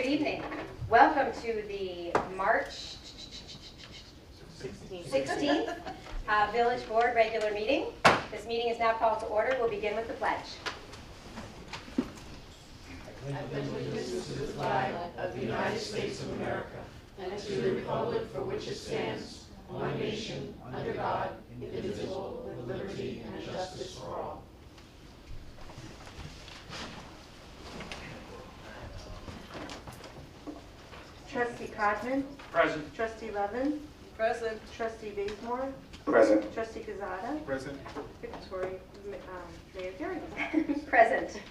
Good evening. Welcome to the March 16th Village Board regular meeting. This meeting is now called to order. We'll begin with the pledge. I pledge allegiance to the flag of the United States of America and to the republic for which it stands, one nation, under God, indivisible, with liberty and justice for all. Trustee Codman. Present. Trustee Levin. Present. Trustee Bazemore. Present. Trustee Quezada. Present. Victoria, Mayor Garrity. Present.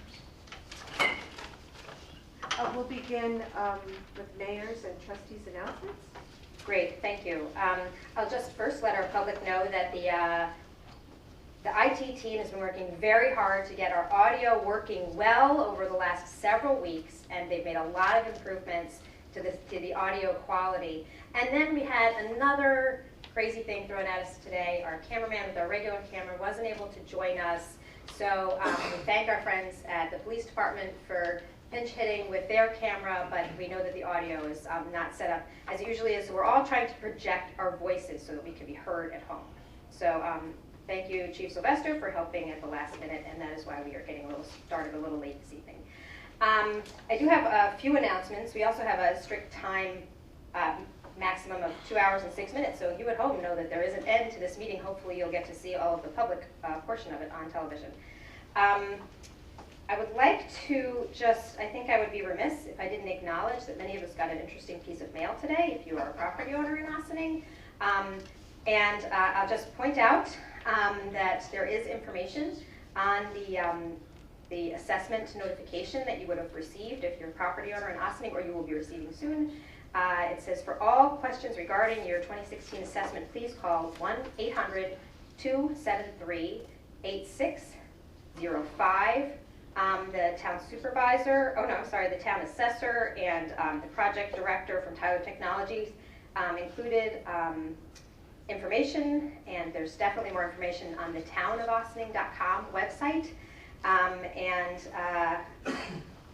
We'll begin with mayor's and trustees' announcements. Great, thank you. I'll just first let our public know that the IT team has been working very hard to get our audio working well over the last several weeks, and they've made a lot of improvements to the audio quality. And then we had another crazy thing thrown at us today. Our cameraman with our regular camera wasn't able to join us, so we thank our friends at the police department for pinch hitting with their camera, but we know that the audio is not set up as it usually is, so we're all trying to project our voices so that we can be heard at home. So thank you, Chief Sylvester, for helping at the last minute, and that is why we are getting started a little late this evening. I do have a few announcements. We also have a strict time maximum of 2 hours and 6 minutes, so you at home know that there is an end to this meeting. Hopefully you'll get to see all of the public portion of it on television. I would like to I think I would be remiss if I didn't acknowledge that many of us got an interesting piece of mail today, if you are a property owner in Ossining. And I'll just point out that there is information on the assessment notification that you would have received if you're a property owner in Ossining, or you will be receiving soon. It says, for all questions regarding your 2016 assessment, please call 1-800-273-8605. The town supervisor, the town assessor and the project director from Tyler Technologies included information, and there's definitely more information on the townofossining.com website.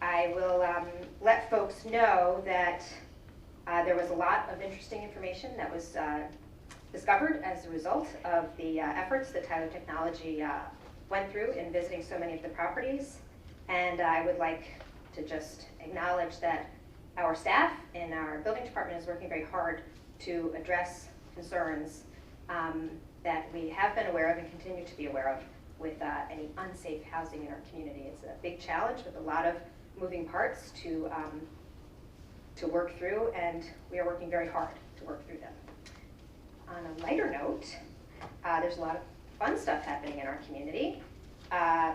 I will let folks know that there was a lot of interesting information that was discovered as a result of the efforts that Tyler Technology went through in visiting so many of the properties. And I would like to just acknowledge that our staff in our building department is working very hard to address concerns that we have been aware of and continue to be aware of with any unsafe housing in our community. It's a big challenge with a lot of moving parts to work through, and we are working very hard to work through them. On a lighter note, there's a lot of fun stuff happening in our community.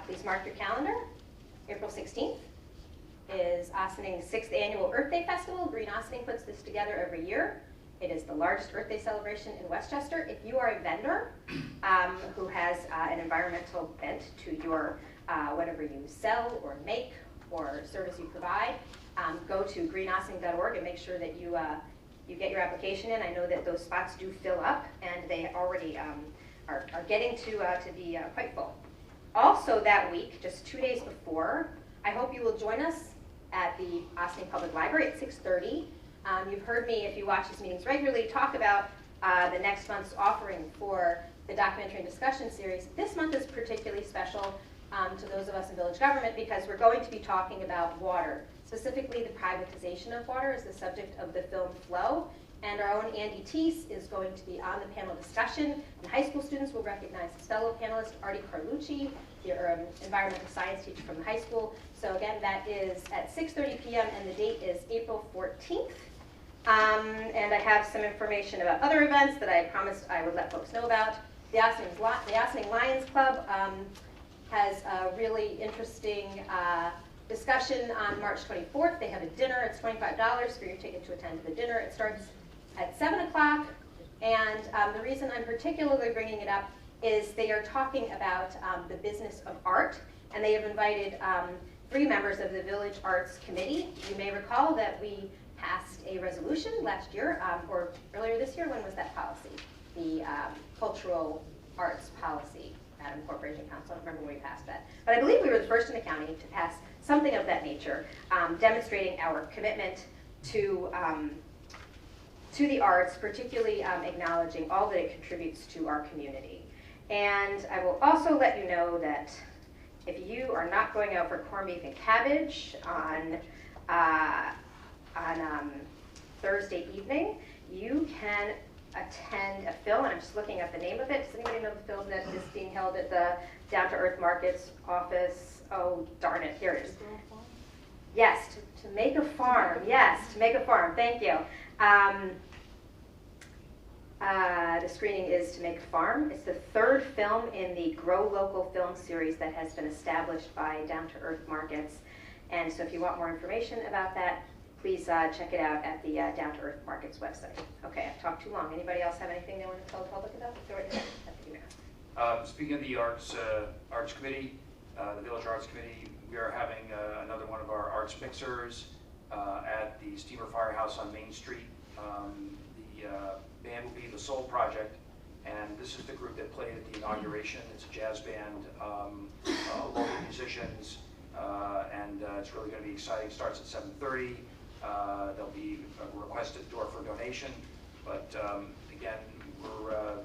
Please mark your calendar. April 16th is Ossining's 6th annual Earth Day Festival. Green Ossining puts this together every year. It is the largest Earth Day celebration in Westchester. If you are a vendor who has an environmental bent to your whatever you sell or make or service you provide, go to greenossining.org and make sure that you get your application in. I know that those spots do fill up, and they already are getting to be quite full. Also that week, just 2 days before, I hope you will join us at the Ossining Public Library at 6:30. You've heard me, if you watch these meetings regularly, talk about the next month's offering for the documentary and discussion series. This month is particularly special to those of us in village government because we're going to be talking about water. Specifically, the privatization of water is the subject of the film Flow. And our own Andy Teese is going to be on the panel discussion. And high school students will recognize his fellow panelist, Artie Carlucci, the environmental science teacher from the high school. So again, that is at 6:30 p.m. and the date is April 14th. And I have some information about other events that I promised I would let folks know about. The Ossining Lions Club has a really interesting discussion on March 24th. They have a dinner. It's $25 for your ticket to attend the dinner. It starts at 7 o'clock, and the reason I'm particularly bringing it up is they are talking about the business of art, and they have invited 3 members of the Village Arts Committee. You may recall that we passed a resolution last year, or earlier this year. When was that policy? The cultural arts policy, Madam Corporation Counsel. I don't remember when we passed that. But I believe we were the first in the county to pass something of that nature, demonstrating our commitment to the arts, particularly acknowledging all that it contributes to our community. And I will also let you know that if you are not going out for corned beef and cabbage on Thursday evening, you can attend a film, and I'm just looking at the name of it. Does anybody know the film that is being held at the Down to Earth Markets office? Oh, darn it, here it is. Yes, to make a farm. Yes, to make a farm. Thank you. The screening is To Make a Farm. It's the third film in the Grow Local film series that has been established by Down to Earth Markets. And so if you want more information about that, please check it out at the Down to Earth Markets website. Okay, I've talked too long. Anybody else have anything they want to tell the public about? Go right ahead. Speaking of the Arts Committee, the Village Arts Committee, we are having another one of our arts mixers at the Steamer Firehouse on Main Street. The band will be the Soul Project, and this is the group that played at the inauguration. It's a jazz band, local musicians, and it's really going to be exciting. It starts at 7:30. There'll be a request at the door for a donation, but again,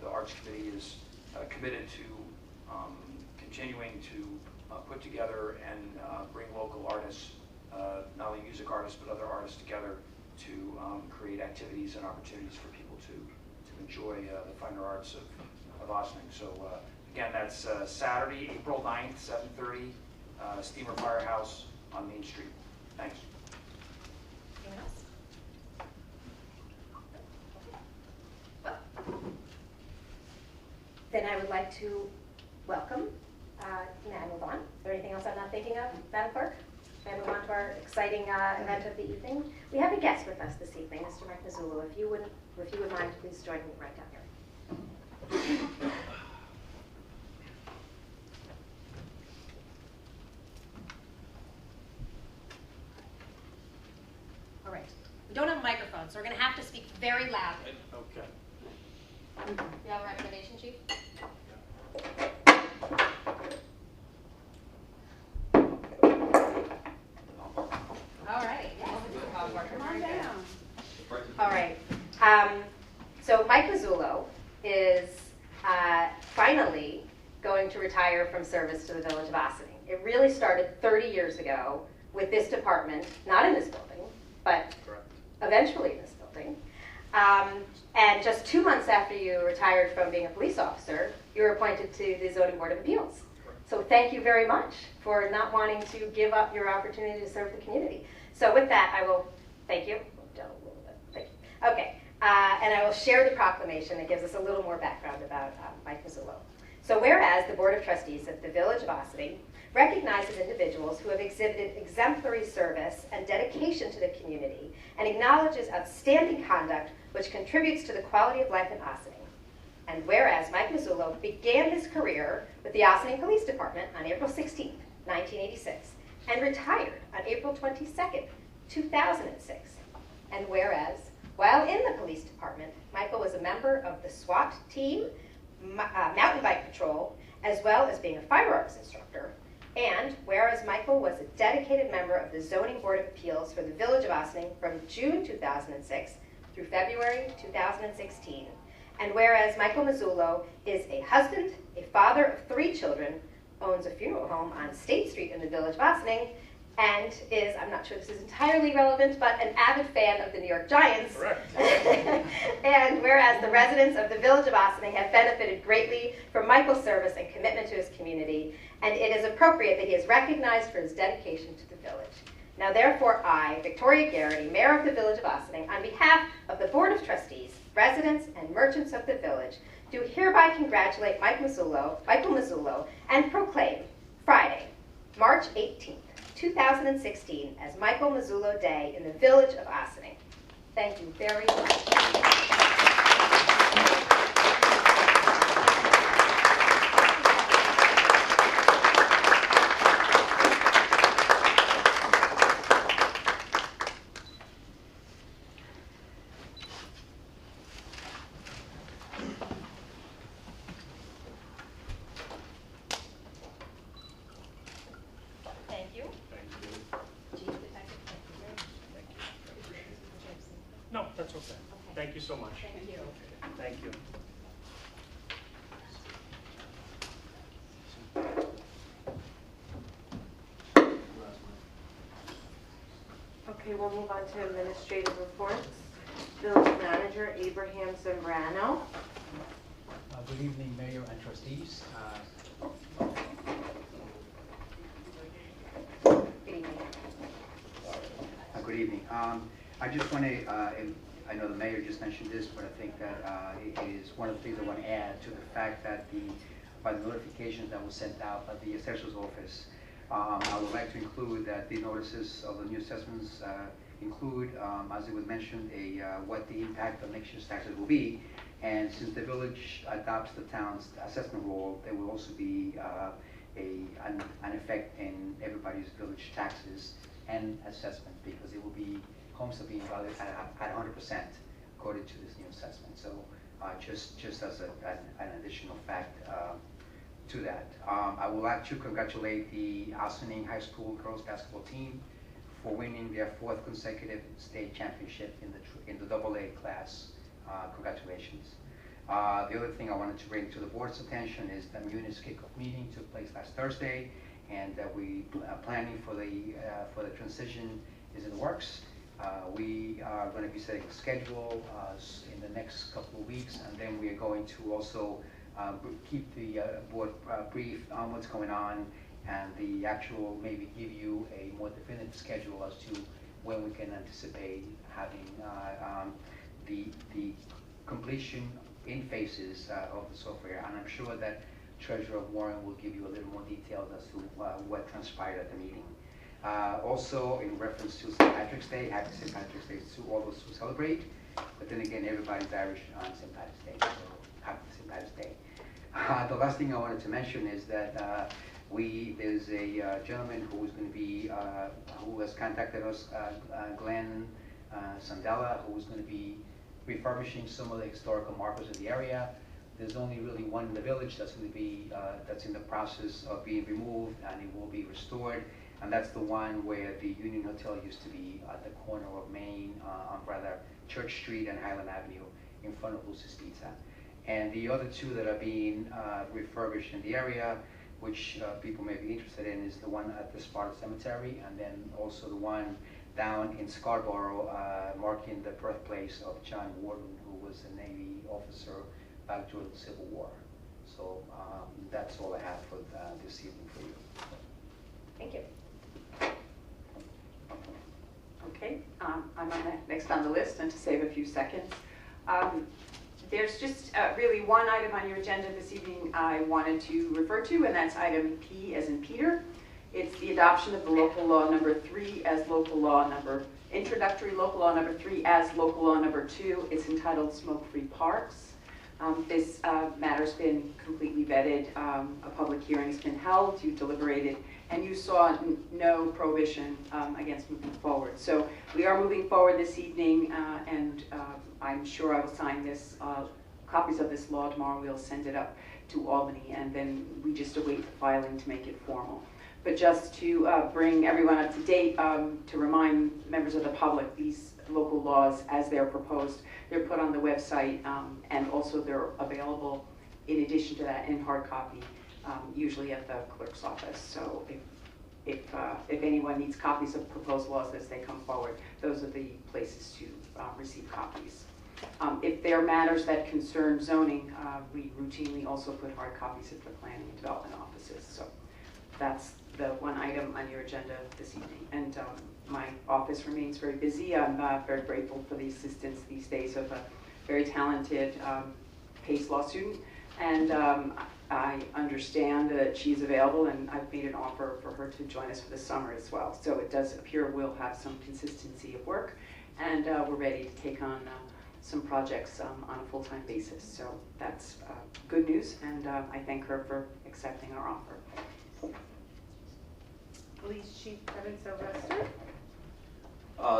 the Arts Committee is committed to continuing to put together and bring local artists, not only music artists, but other artists together to create activities and opportunities for people to enjoy the finer arts of Ossining. So again, that's Saturday, April 9th, 7:30, Steamer Firehouse on Main Street. Thanks. Anyone else? Then I would like to welcome, may I move on? Is there anything else I'm not thinking of, Madam Clerk? May I move on to our exciting event of the evening? We have a guest with us this evening, Mr. Mike Mazzullo. If you would mind, please join me right down here. All right. We don't have a microphone, so we're going to have to speak very loudly. Okay. You have a recommendation, Chief? All right. All right. So Mike Mazzullo is finally going to retire from service to the Village of Ossining. It really started 30 years ago with this department, not in this building, but eventually in this building. And just 2 months after you retired from being a police officer, you were appointed to the Zoning Board of Appeals. So thank you very much for not wanting to give up your opportunity to serve the community. So with that, I will thank you. Thank you. Okay, and I will share the proclamation that gives us a little more background about Mike Mazzullo. So whereas the Board of Trustees of the Village of Ossining recognizes individuals who have exhibited exemplary service and dedication to the community and acknowledges outstanding conduct which contributes to the quality of life in Ossining. And whereas Mike Mazzullo began his career with the Ossining Police Department on April 16, 1986, and retired on April 22nd, 2006. And whereas, while in the police department, Michael was a member of the SWAT team, mountain bike patrol, as well as being a firearms instructor. And whereas Michael was a dedicated member of the Zoning Board of Appeals for the Village of Ossining from June 2006 through February 2016. And whereas Michael Mazzullo is a husband, a father of 3 children, owns a funeral home on State Street in the Village of Ossining, and is, I'm not sure this is entirely relevant, but an avid fan of the New York Giants. Correct. And whereas the residents of the Village of Ossining have benefited greatly from Michael's service and commitment to his community, and it is appropriate that he is recognized for his dedication to the village. Now therefore I, Victoria Garrity, Mayor of the Village of Ossining, on behalf of the Board of Trustees, residents, and merchants of the village, do hereby congratulate Michael Mazzullo, and proclaim Friday, March 18th, 2016 as Michael Mazzullo Day in the Village of Ossining. Thank you very much. Thank you. Chief Detective, thank you. That's okay. Thank you so much. Thank you. Thank you. Okay, we'll move on to administrative reports. Village Manager Abraham Zambrano. Good evening, Mayor and trustees. Good evening. Good evening. I just want to, I know the mayor just mentioned this, but I think that it is one of the things I want to add to the fact that by the notifications that were sent out by the assessor's office, I would like to include that the notices of the new assessments include, as it was mentioned, what the impact of next year's taxes will be. And since the village adopts the town's assessment rule, there will also be an effect in everybody's village taxes and assessment, because it will be, homes will be valued at 100% according to this new assessment. So just as an additional fact to that. I would like to congratulate the Ossining High School girls basketball team for winning their 4th consecutive state championship in the AA class. Congratulations. The other thing I wanted to bring to the board's attention is the Munis kickoff meeting took place last Thursday, and we planning for the transition is in the works. We are going to be setting a schedule in the next couple of weeks, and then we are going to also keep the board briefed on what's going on, and the actual maybe give you a more definitive schedule as to when we can anticipate having the completion in phases of the software. And I'm sure that Treasurer Warren will give you a little more details as to what transpired at the meeting. Also, in reference to St. Patrick's Day, happy St. Patrick's Day to all those who celebrate. But then again, everybody's Irish on St. Patrick's Day, so happy St. Patrick's Day. The last thing I wanted to mention is that there's a gentleman who is going to be, who has contacted us, Glenn Sandella, who is going to be refurbishing some of the historical markers in the area. There's only really one in the village that's going to be, that's in the process of being removed, and it will be restored. And that's the one where the Union Hotel used to be at the corner of Main, on rather Church Street and Highland Avenue, in front of Lucy's Pizza. And the other two that are being refurbished in the area, which people may be interested in, is the one at the Sparta Cemetery, and then also the one down in Scarborough, marking the birthplace of John Warden, who was a Navy officer back during the Civil War. So that's all I have for this evening for you. Thank you. Okay, I'm next on the list, and to save a few seconds. There's just really one item on your agenda this evening I wanted to refer to, and that's item P as in Peter. It's the adoption of the local law number 3 as local law number, introductory local law number 3 as local law number 2. It's entitled Smoke-Free Parks. This matter's been completely vetted. A public hearing's been held, you deliberated, and you saw no prohibition against moving forward. So we are moving forward this evening, and I'm sure I will sign this, copies of this law tomorrow. We'll send it up to Albany, and then we just await the filing to make it formal. But just to bring everyone up to date, to remind members of the public, these local laws, as they're proposed, they're put on the website, and also they're available, in addition to that, in hard copy, usually at the clerk's office. So if anyone needs copies of proposed laws as they come forward, those are the places to receive copies. If there are matters that concern zoning, we routinely also put hard copies at the planning and development offices. So that's the one item on your agenda this evening. And my office remains very busy. I'm very grateful for the assistance these days of a very talented PACE law student. And I understand that she's available, and I've made an offer for her to join us for the summer as well. So it does appear we'll have some consistency of work, and we're ready to take on some projects on a full-time basis. So that's good news, and I thank her for accepting our offer. Police Chief Kevin Sylvester.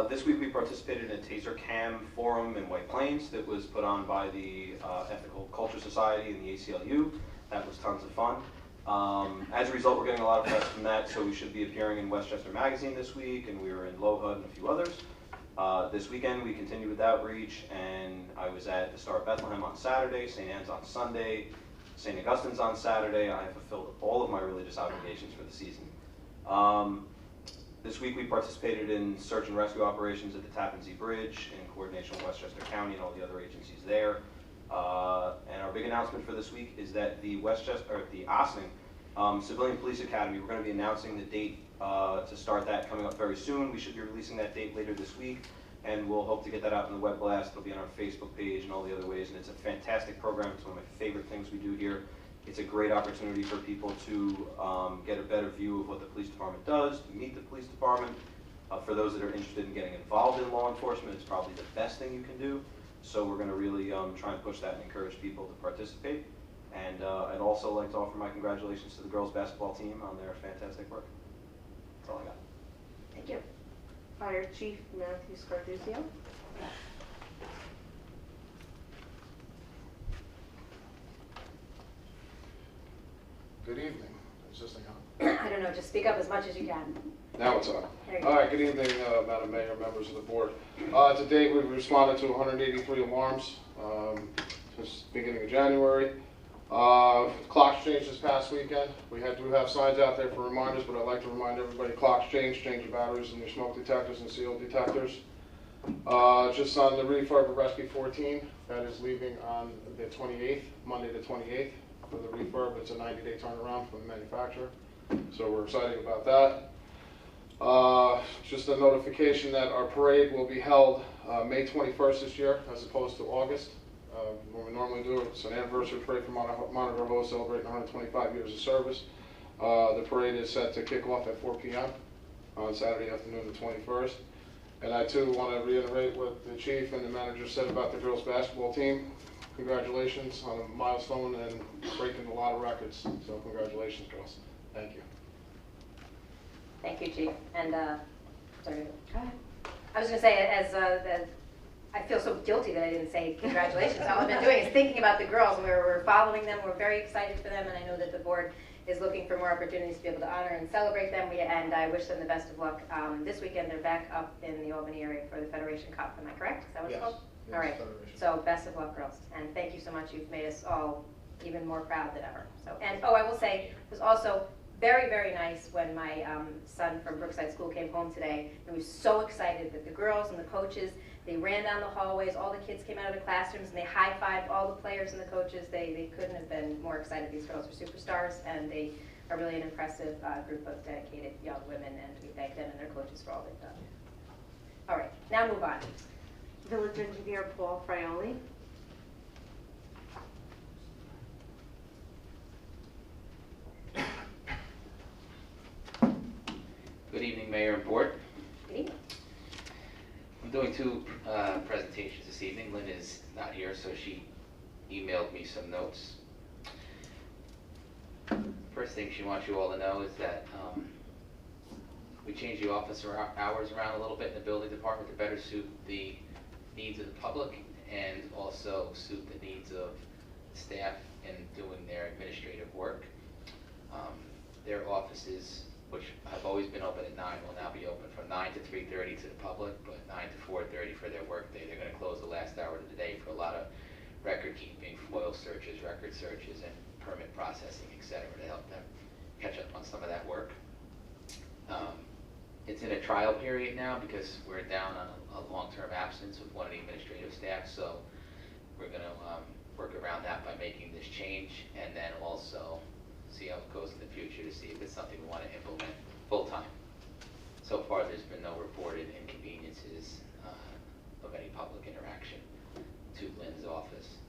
This week we participated in a Taser Cam forum in White Plains that was put on by the Ethical Culture Society and the ACLU. That was tons of fun. As a result, we're getting a lot of press from that, so we should be appearing in Westchester Magazine this week, and we were in Low Hood and a few others. This weekend, we continue with outreach, and I was at the Star of Bethlehem on Saturday, St. Anne's on Sunday, St. Augustine's on Saturday. I have fulfilled all of my religious obligations for the season. This week, we participated in search and rescue operations at the Tappan Zee Bridge in coordination with Westchester County and all the other agencies there. And our big announcement for this week is that the Ossining Civilian Police Academy, we're going to be announcing the date to start that coming up very soon. We should be releasing that date later this week, and we'll hope to get that out in the web blast. It'll be on our Facebook page and all the other ways, and it's a fantastic program. It's one of my favorite things we do here. It's a great opportunity for people to get a better view of what the police department does, to meet the police department. For those that are interested in getting involved in law enforcement, it's probably the best thing you can do. So we're going to really try and push that and encourage people to participate. And I'd also like to offer my congratulations to the girls basketball team on their fantastic work. That's all I got. Thank you. Fire Chief Matthew Scarduzio. Good evening. Is this thing on? I don't know, just speak up as much as you can. Now it's on. There you All go. right, good evening, Madam Mayor, members of the board. To date, we've responded to 183 alarms since the beginning of January. Clocks changed this past weekend. We do have signs out there for reminders, but I'd like to remind everybody, clocks change your batteries in your smoke detectors and CO detectors. Just on the refurb of Rescue 14, that is leaving on the 28th, Monday the 28th. For the refurb, it's a 90-day turnaround from the manufacturer, so we're excited about that. Just a notification that our parade will be held May 21st this year, as opposed to August. When we normally do it, it's an anniversary parade for Monitor Ho, celebrating 125 years of service. The parade is set to kick off at 4 p.m. on Saturday afternoon, the 21st. And I too want to reiterate what the chief and the manager said about the girls basketball team. Congratulations on a milestone and breaking a lot of records. So congratulations, girls. Thank you. Thank you, Chief. And, sorry. I was going to say, as I feel so guilty that I didn't say congratulations. All I've been doing is thinking about the girls, and we're following them. We're very excited for them, and I know that the board is looking for more opportunities to be able to honor and celebrate them. And I wish them the best of luck. This weekend, they're back up in the Albany area for the Federation Cup. Am I correct? Is that what it's called? Yes, All right. Federation. So best of luck, girls. And thank you so much. You've made us all even more proud than ever. So, and I will say, it was also very, very nice when my son from Brookside School came home today. He was so excited that the girls and the coaches, they ran down the hallways, all the kids came out of the classrooms, and they high-fived all the players and the coaches. They couldn't have been more excited. These girls are superstars, and they are really an impressive group of dedicated young women, and we thank them and their coaches for all they've done. All right, now move on. Village Engineer Paul Frioli. Good evening, Mayor and Board. Good evening. I'm doing two presentations this evening. Lynn is not here, so she emailed me some notes. First thing she wants you all to know is that we changed the office hours around a little bit in the building department to better suit the needs of the public and also suit the needs of staff in doing their administrative work. Their offices, which have always been open at 9, will now be open from 9 to 3:30 to the public, but 9 to 4:30 for their work day. They're going to close the last hour of the day for a lot of record keeping, FOIL searches, record searches, and permit processing, etc., to help them catch up on some of that work. It's in a trial period now because we're down on a long-term absence with one of the administrative staff, so we're going to work around that by making this change, and then also see how it goes in the future to see if it's something we want to implement full-time. So far, there's been no reported inconveniences of any public interaction to Lynn's office.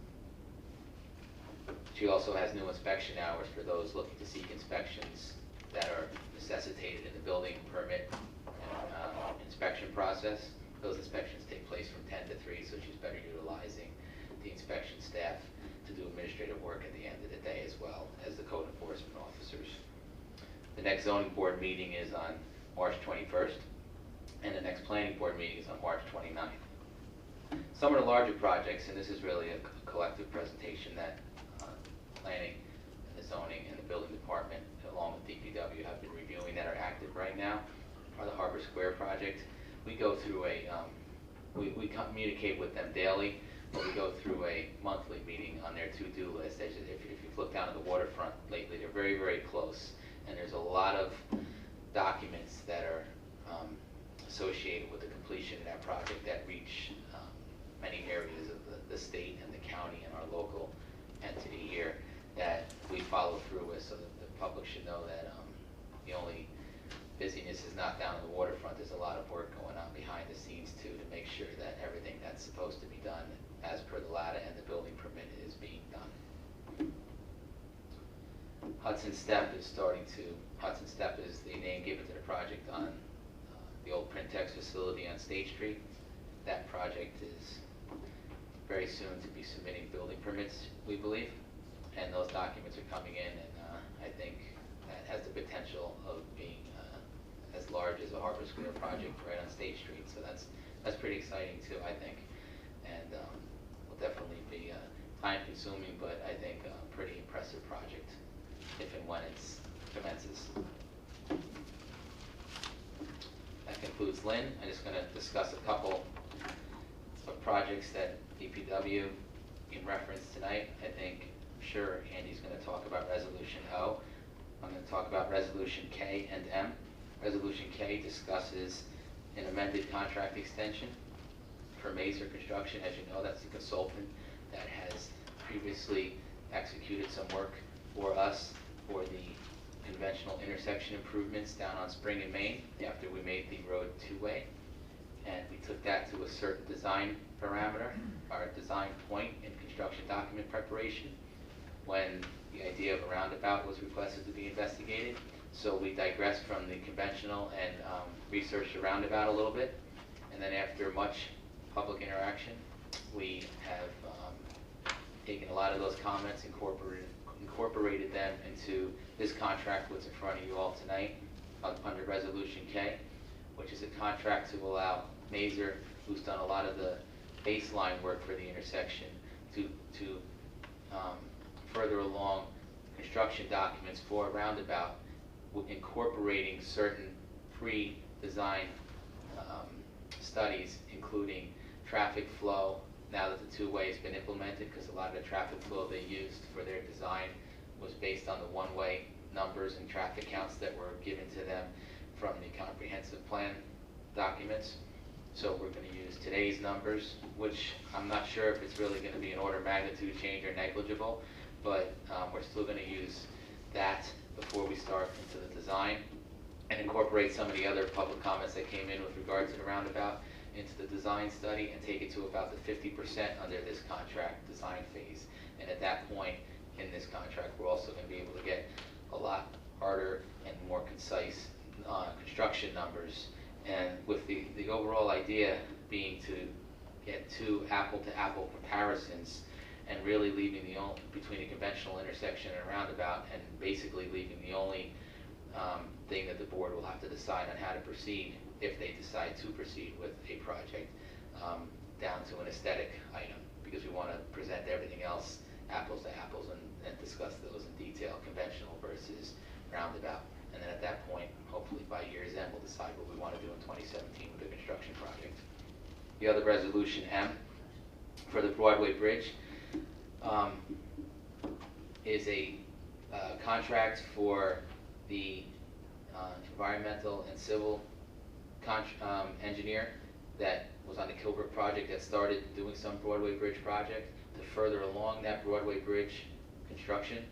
She also has new inspection hours for those looking to seek inspections that are necessitated in the building permit and inspection process. Those inspections take place from 10 to 3, so she's better utilizing the inspection staff to do administrative work at the end of the day as well as the code enforcement officers. The next zoning board meeting is on March 21st, and the next planning board meeting is on March 29th. Some of the larger projects, and this is really a collective presentation that planning and the zoning and the building department, along with DPW, have been reviewing that are active right now, are the Harbor Square project. We go through a we communicate with them daily, but we go through a monthly meeting on their to-do list. If you've looked down at the waterfront lately, they're very, very close. And there's a lot of documents that are associated with the completion of that project that reach many areas of the state and the county and our local entity here that we follow through with, so that the public should know that the only busyness is not down on the waterfront. There's a lot of work going on behind the scenes too to make sure that everything that's supposed to be done as per the LATA and the building permit is being done. Hudson Step is Hudson Step is the name given to the project on the old Printex facility on State Street. That project is very soon to be submitting building permits, we believe, and those documents are coming in, and I think that has the potential of being as large as a Harbor Square project right on State Street. So that's pretty exciting too, I think, and will definitely be time consuming, but I think a pretty impressive project if and when it commences. That concludes Lynn. I'm just going to discuss a couple of projects that DPW can reference tonight. I'm sure Andy's going to talk about Resolution O. I'm going to talk about Resolution K and M. Resolution K discusses an amended contract extension for Mazer Construction. As you know, that's the consultant that has previously executed some work for us for the conventional intersection improvements down on Spring and Main after we made the road two-way. And we took that to a certain design parameter, our design point in construction document preparation, when the idea of a roundabout was requested to be investigated. So we digressed from the conventional and researched the roundabout a little bit. And then after much public interaction, we have taken a lot of those comments, incorporated them into this contract what's in front of you all tonight under Resolution K, which is a contract to allow Mazer, who's done a lot of the baseline work for the intersection, to further along construction documents for a roundabout, incorporating certain pre-design studies, including traffic flow, now that the two-way has been implemented, because a lot of the traffic flow they used for their design was based on the one-way numbers and traffic counts that were given to them from the comprehensive plan documents. So we're going to use today's numbers, which I'm not sure if it's really going to be an order of magnitude change or negligible, but we're still going to use that before we start into the design and incorporate some of the other public comments that came in with regard to the roundabout into the design study and take it to about the 50% under this contract design phase. And at that point in this contract, we're also going to be able to get a lot harder and more concise construction numbers. And with the overall idea being to get two apple-to-apple comparisons and really leaving between a conventional intersection and a roundabout, and basically leaving the only thing that the board will have to decide on how to proceed, if they decide to proceed with a project, down to an aesthetic item, because we want to present everything else apples to apples and discuss those in detail, conventional versus roundabout. And then at that point, hopefully by year's end, we'll decide what we want to do in 2017 with the construction project. The other resolution, M, for the Broadway Bridge, is a contract for the environmental and civil engineer that was on the Kilbrook project that started doing some Broadway Bridge project to further along that Broadway Bridge construction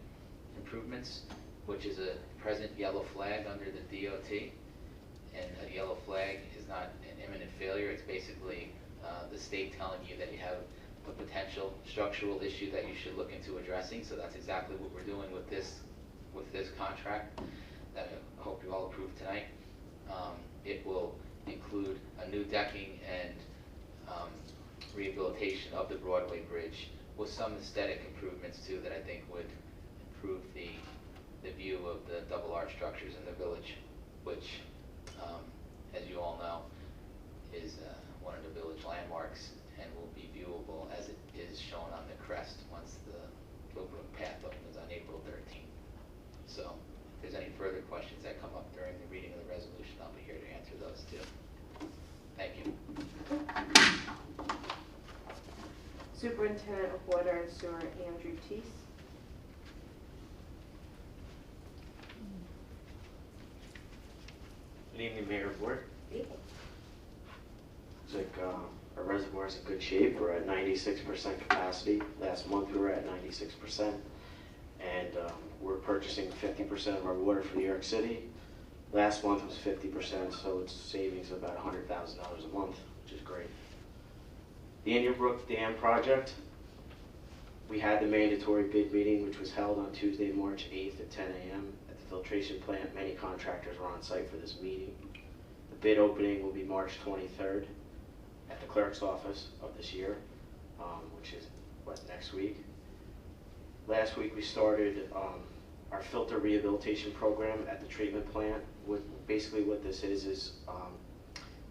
improvements, which is a present yellow flag under the DOT. And a yellow flag is not an imminent failure. It's basically the state telling you that you have a potential structural issue that you should look into addressing. So that's exactly what we're doing with this contract that I hope you all approve tonight. It will include a new decking and rehabilitation of the Broadway Bridge with some aesthetic improvements too that I think would improve the view of the double arch structures in the village, which, as you all know, is one of the village landmarks and will be viewable as it is shown on the crest once the Kilbrook path opens on April 13th. So if there's any further questions that come up during the reading of the resolution, I'll be here to answer those too. Thank you. Superintendent of Water and Sewer, Andrew Teese. Good evening, Mayor and Board. Looks like our reservoir is in good shape. We're at 96% capacity. Last month we were at 96%. And we're purchasing 50% of our water from New York City. Last month was 50%, so it's savings of about $100,000 a month, which is great. The Indian Brook Dam project, we had the mandatory bid meeting, which was held on Tuesday, March 8th at 10 a.m. at the filtration plant. Many contractors were on site for this meeting. The bid opening will be March 23rd at the clerk's office of this year, which is next week. Last week we started our filter rehabilitation program at the treatment plant. Basically what this is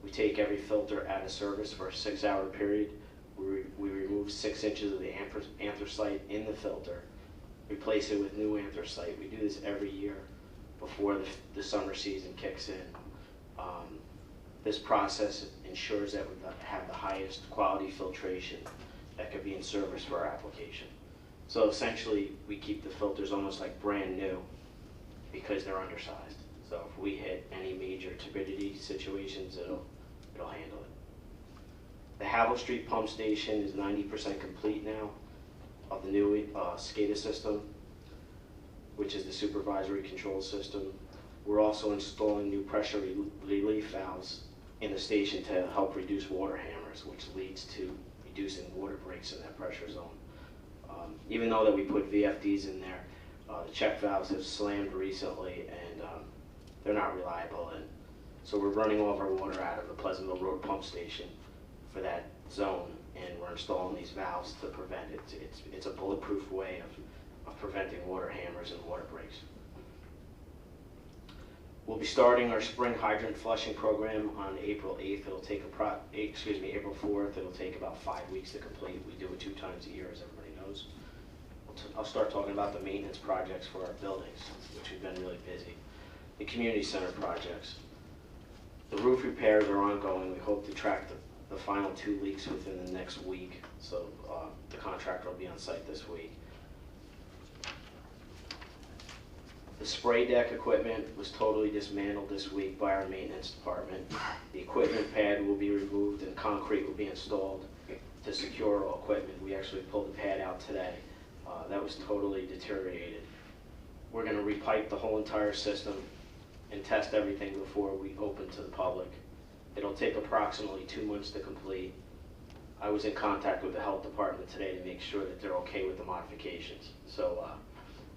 we take every filter out of service for a 6-hour period. We remove 6 inches of the anthracite in the filter, replace it with new anthracite. We do this every year before the summer season kicks in. This process ensures that we have the highest quality filtration that could be in service for our application. So essentially, we keep the filters almost like brand new because they're undersized. So if we hit any major turbidity situations, it'll handle it. The Havel Street pump station is 90% complete now of the new SCADA system, which is the supervisory control system. We're also installing new pressure relief valves in the station to help reduce water hammers, which leads to reducing water breaks in that pressure zone. Even though that we put VFDs in there, the check valves have slammed recently and they're not reliable. And so we're running all of our water out of the Pleasantville Road pump station for that zone, and we're installing these valves to prevent it. It's a bulletproof way of preventing water hammers and water breaks. We'll be starting our spring hydrant flushing program on April 8th. It'll take April 4th. It'll take about 5 weeks to complete. We do it 2 times a year, as everybody knows. I'll start talking about the maintenance projects for our buildings, which we've been really busy. The community center projects. The roof repairs are ongoing. We hope to track the final 2 leaks within the next week. So the contractor will be on site this week. The spray deck equipment was totally dismantled this week by our maintenance department. The equipment pad will be removed and concrete will be installed to secure all equipment. We actually pulled the pad out today. That was totally deteriorated. We're going to repipe the whole entire system and test everything before we open to the public. It'll take approximately 2 months to complete. I was in contact with the health department today to make sure that they're okay with the modifications. So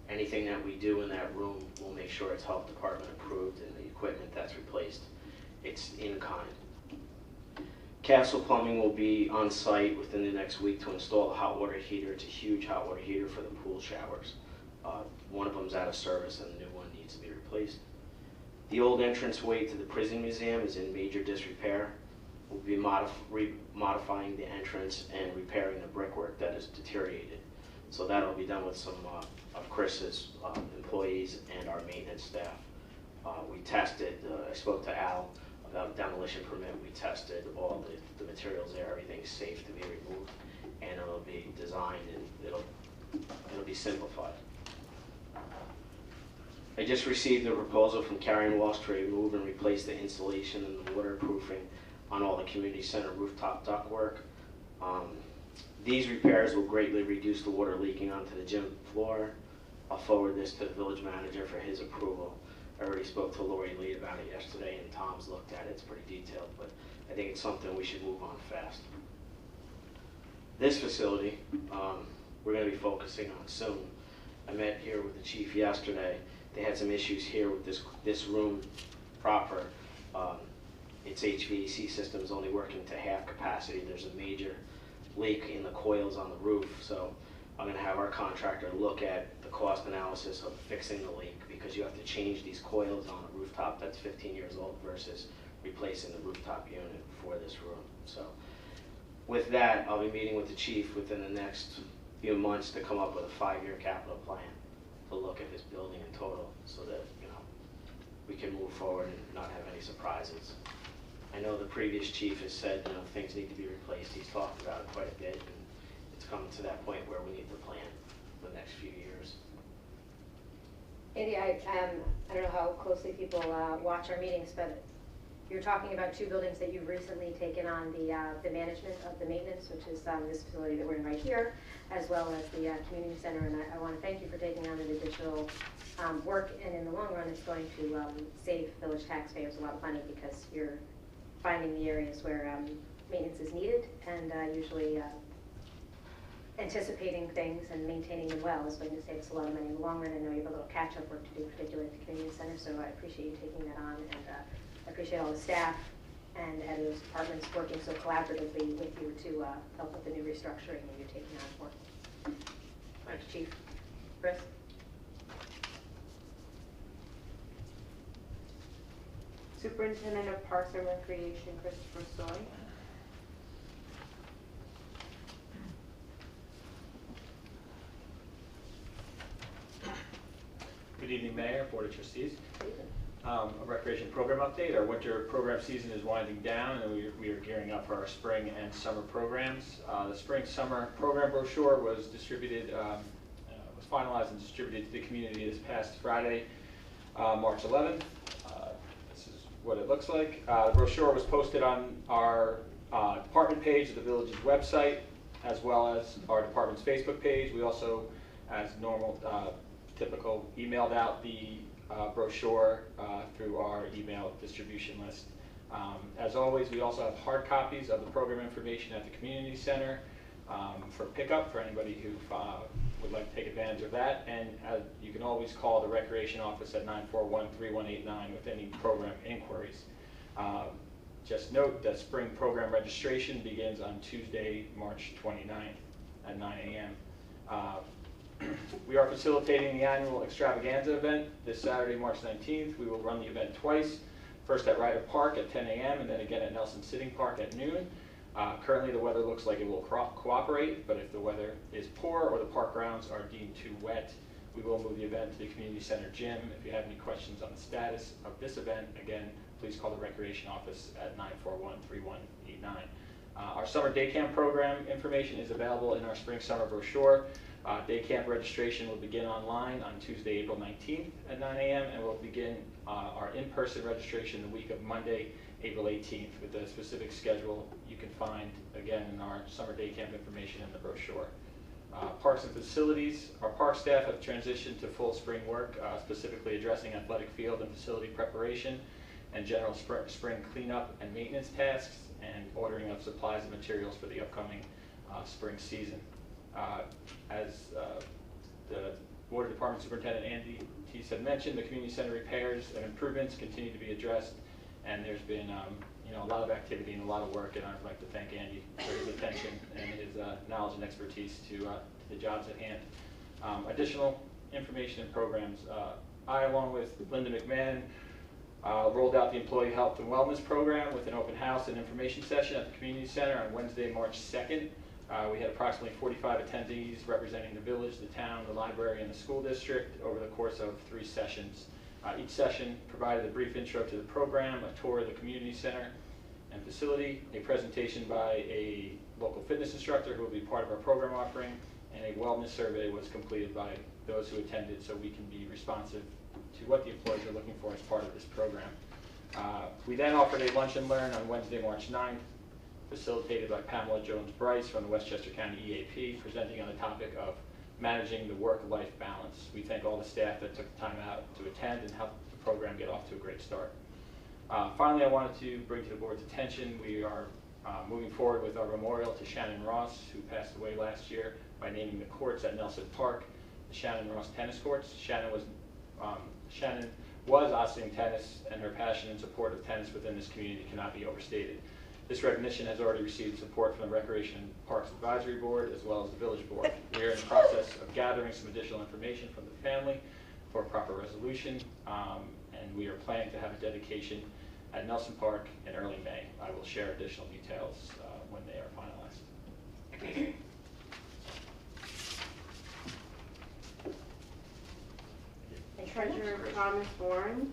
anything that we do in that room, we'll make sure it's health department approved, and the equipment that's replaced, it's in kind. Castle Plumbing will be on site within the next week to install a hot water heater. It's a huge hot water heater for the pool showers. One of them's out of service and the new one needs to be replaced. The old entranceway to the prison museum is in major disrepair. We'll be modifying the entrance and repairing the brickwork that is deteriorated. So that'll be done with some of Chris's employees and our maintenance staff. We tested, I spoke to Al about demolition permit. We tested all the materials there. Everything's safe to be removed, and it'll be designed and it'll be simplified. I just received a proposal from Carrion Walsh to remove and replace the insulation and the waterproofing on all the community center rooftop ductwork. These repairs will greatly reduce the water leaking onto the gym floor. I'll forward this to the village manager for his approval. I already spoke to Lori Lee about it yesterday, and Tom's looked at it. It's pretty detailed, but I think it's something we should move on fast. This facility, we're going to be focusing on soon. I met here with the chief yesterday. They had some issues here with this room proper. Its HVAC system is only working to half capacity. There's a major leak in the coils on the roof, so I'm going to have our contractor look at the cost analysis of fixing the leak, because you have to change these coils on a rooftop that's 15 years old versus replacing the rooftop unit for this room. So with that, I'll be meeting with the chief within the next few months to come up with a 5-year capital plan to look at this building in total, so that we can move forward and not have any surprises. I know the previous chief has said things need to be replaced. He's talked about it quite a bit, and it's come to that point where we need to plan for the next few years. Andy, I don't know how closely people watch our meetings, but you're talking about two buildings that you've recently taken on the management of the maintenance, which is this facility that we're in right here, as well as the community center. And I want to thank you for taking on the additional work. And in the long run, it's going to save village taxpayers a lot of money because you're finding the areas where maintenance is needed, and usually anticipating things and maintaining them well is going to save us a lot of money in the long run. I know you have a little catch-up work to do, particularly at the community center, so I appreciate you taking that on, and I appreciate all the staff and those departments working so collaboratively with you to help with the new restructuring that you're taking on for. Thanks, Chief. Chris? Superintendent of Parks and Recreation, Christopher Soy. Good evening, Mayor, Board of Trustees. A recreation program update. Our winter program season is winding down, and we are gearing up for our spring and summer programs. The spring-summer program brochure was distributed, was finalized and distributed to the community this past Friday, March 11th. This is what it looks like. The brochure was posted on our department page of the village's website, as well as our department's Facebook page. We also, as normal, typical, emailed out the brochure through our email distribution list. As always, we also have hard copies of the program information at the community center for pickup for anybody who would like to take advantage of that. And you can always call the recreation office at 941-3189 with any program inquiries. Just note that spring program registration begins on Tuesday, March 29th at 9 a.m. We are facilitating the annual extravaganza event this Saturday, March 19th. We will run the event twice, first at Ryder Park at 10 a.m. and then again at Nelson Sitting Park at noon. Currently the weather looks like it will cooperate, but if the weather is poor or the park grounds are deemed too wet, we will move the event to the community center gym. If you have any questions on the status of this event, again, please call the recreation office at 941-3189. Our summer day camp program information is available in our spring-summer brochure. Day camp registration will begin online on Tuesday, April 19th at 9 a.m. and we'll begin our in-person registration the week of Monday, April 18th, with the specific schedule you can find, again, in our summer day camp information in the brochure. Parks and facilities, our park staff have transitioned to full spring work, specifically addressing athletic field and facility preparation and general spring cleanup and maintenance tasks, and ordering of supplies and materials for the upcoming spring season. As the Water Department Superintendent Andy Teese had mentioned, the community center repairs and improvements continue to be addressed, and there's been a lot of activity and a lot of work, and I'd like to thank Andy for his attention and his knowledge and expertise to the jobs at hand. Additional information and programs. I, along with Linda McMahon, rolled out the Employee Health and Wellness Program with an open house and information session at the community center on Wednesday, March 2nd. We had approximately 45 attendees representing the village, the town, the library, and the school district over the course of 3 sessions. Each session provided a brief intro to the program, a tour of the community center and facility, a presentation by a local fitness instructor who will be part of our program offering, and a wellness survey was completed by those who attended so we can be responsive to what the employees are looking for as part of this program. We then offered a lunch and learn on Wednesday, March 9th, facilitated by Pamela Jones-Bryce from the Westchester County EAP, presenting on the topic of managing the work-life balance. We thank all the staff that took the time out to attend and help the program get off to a great start. Finally, I wanted to bring to the board's attention, we are moving forward with our memorial to Shannon Ross, who passed away last year, by naming the courts at Nelson Park the Shannon Ross Tennis Courts. Shannon was Ossining tennis, and her passion and support of tennis within this community cannot be overstated. This recognition has already received support from the Recreation and Parks Advisory Board as well as the Village Board. We are in the process of gathering some additional information from the family for a proper resolution, and we are planning to have a dedication at Nelson Park in early May. I will share additional details when they are finalized. Treasurer Thomas Warren.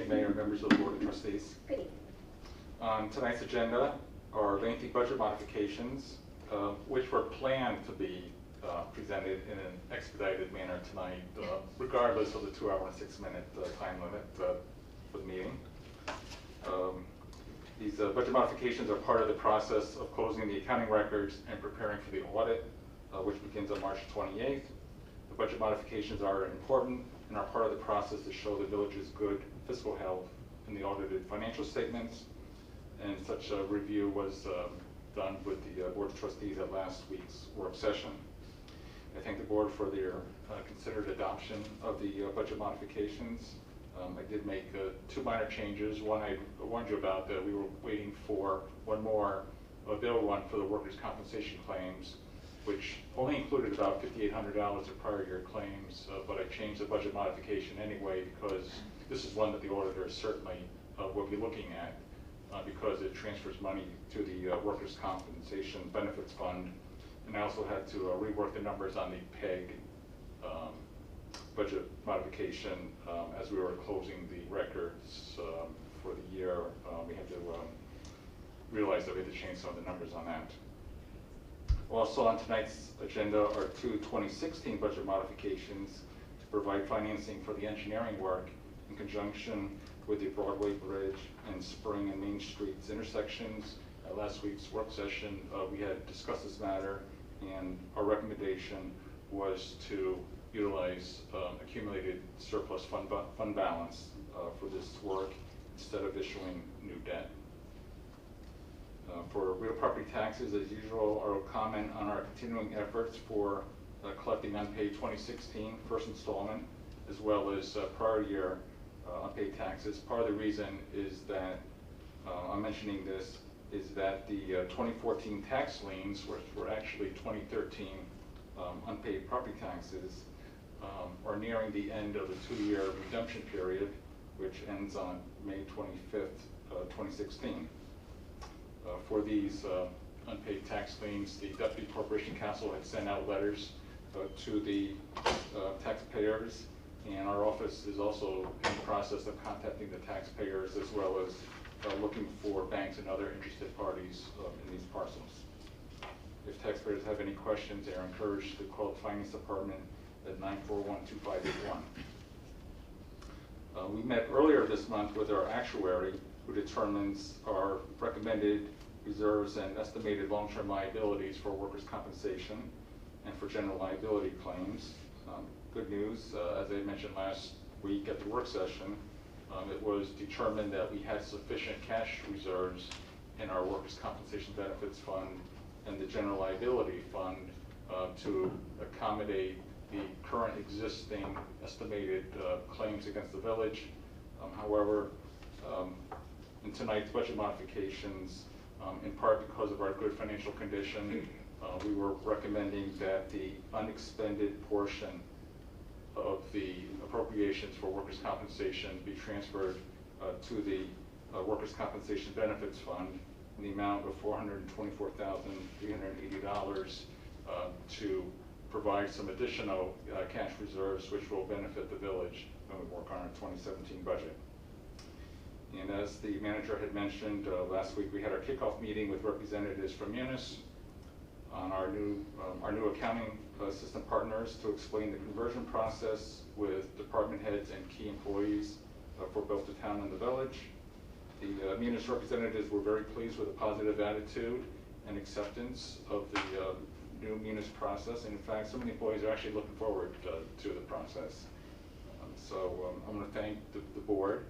evening, Mayor and members of the Board of Trustees. Good evening. On tonight's agenda are lengthy budget modifications, which were planned to be presented in an expedited manner tonight, regardless of the 2-hour and 6-minute time limit for the meeting. These budget modifications are part of the process of closing the accounting records and preparing for the audit, which begins on March 28th. The budget modifications are important and are part of the process to show the village's good fiscal health in the audited financial statements. And such a review was done with the Board of Trustees at last week's work session. I thank the board for their considered adoption of the budget modifications. I did make 2 minor changes. One I warned you about, that we were waiting for one more bill run for the workers' compensation claims, which only included about $5,800 of prior year claims, but I changed the budget modification anyway because this is one that the auditor certainly will be looking at because it transfers money to the workers' compensation benefits fund. And I also had to rework the numbers on the PEG budget modification as we were closing the records for the year. We had to realize that we had to change some of the numbers on that. Also on tonight's agenda are 2 2016 budget modifications to provide financing for the engineering work in conjunction with the Broadway Bridge and Spring and Main Streets intersections. At last week's work session, we had discussed this matter, and our recommendation was to utilize accumulated surplus fund balance for this work instead of issuing new debt. For real property taxes, as usual, I will comment on our continuing efforts for collecting unpaid 2016 first installment, as well as prior year unpaid taxes. Part of the reason is that I'm mentioning this is that the 2014 tax liens, which were actually 2013 unpaid property taxes, are nearing the end of the 2-year redemption period, which ends on May 25th, 2016. For these unpaid tax liens, the Deputy Corporation Counsel had sent out letters to the taxpayers, and our office is also in the process of contacting the taxpayers as well as looking for banks and other interested parties in these parcels. If taxpayers have any questions, they are encouraged to call the Finance Department at 941-2581. We met earlier this month with our actuary, who determines our recommended reserves and estimated long-term liabilities for workers' compensation and for general liability claims. Good news, as I mentioned last week at the work session, it was determined that we had sufficient cash reserves in our workers' compensation benefits fund and the general liability fund to accommodate the current existing estimated claims against the village. However, in tonight's budget modifications, in part because of our good financial condition, we were recommending that the unexpended portion of the appropriations for workers' compensation be transferred to the Workers' Compensation Benefits Fund in the amount of $424,380 to provide some additional cash reserves which will benefit the village when we work on our 2017 budget. And as the manager had mentioned, last week we had our kickoff meeting with representatives from Munis on our new accounting system partners to explain the conversion process with department heads and key employees for both the town and the village. The Munis representatives were very pleased with the positive attitude and acceptance of the new Munis process. And in fact, some of the employees are actually looking forward to the process. So I'm going to thank the board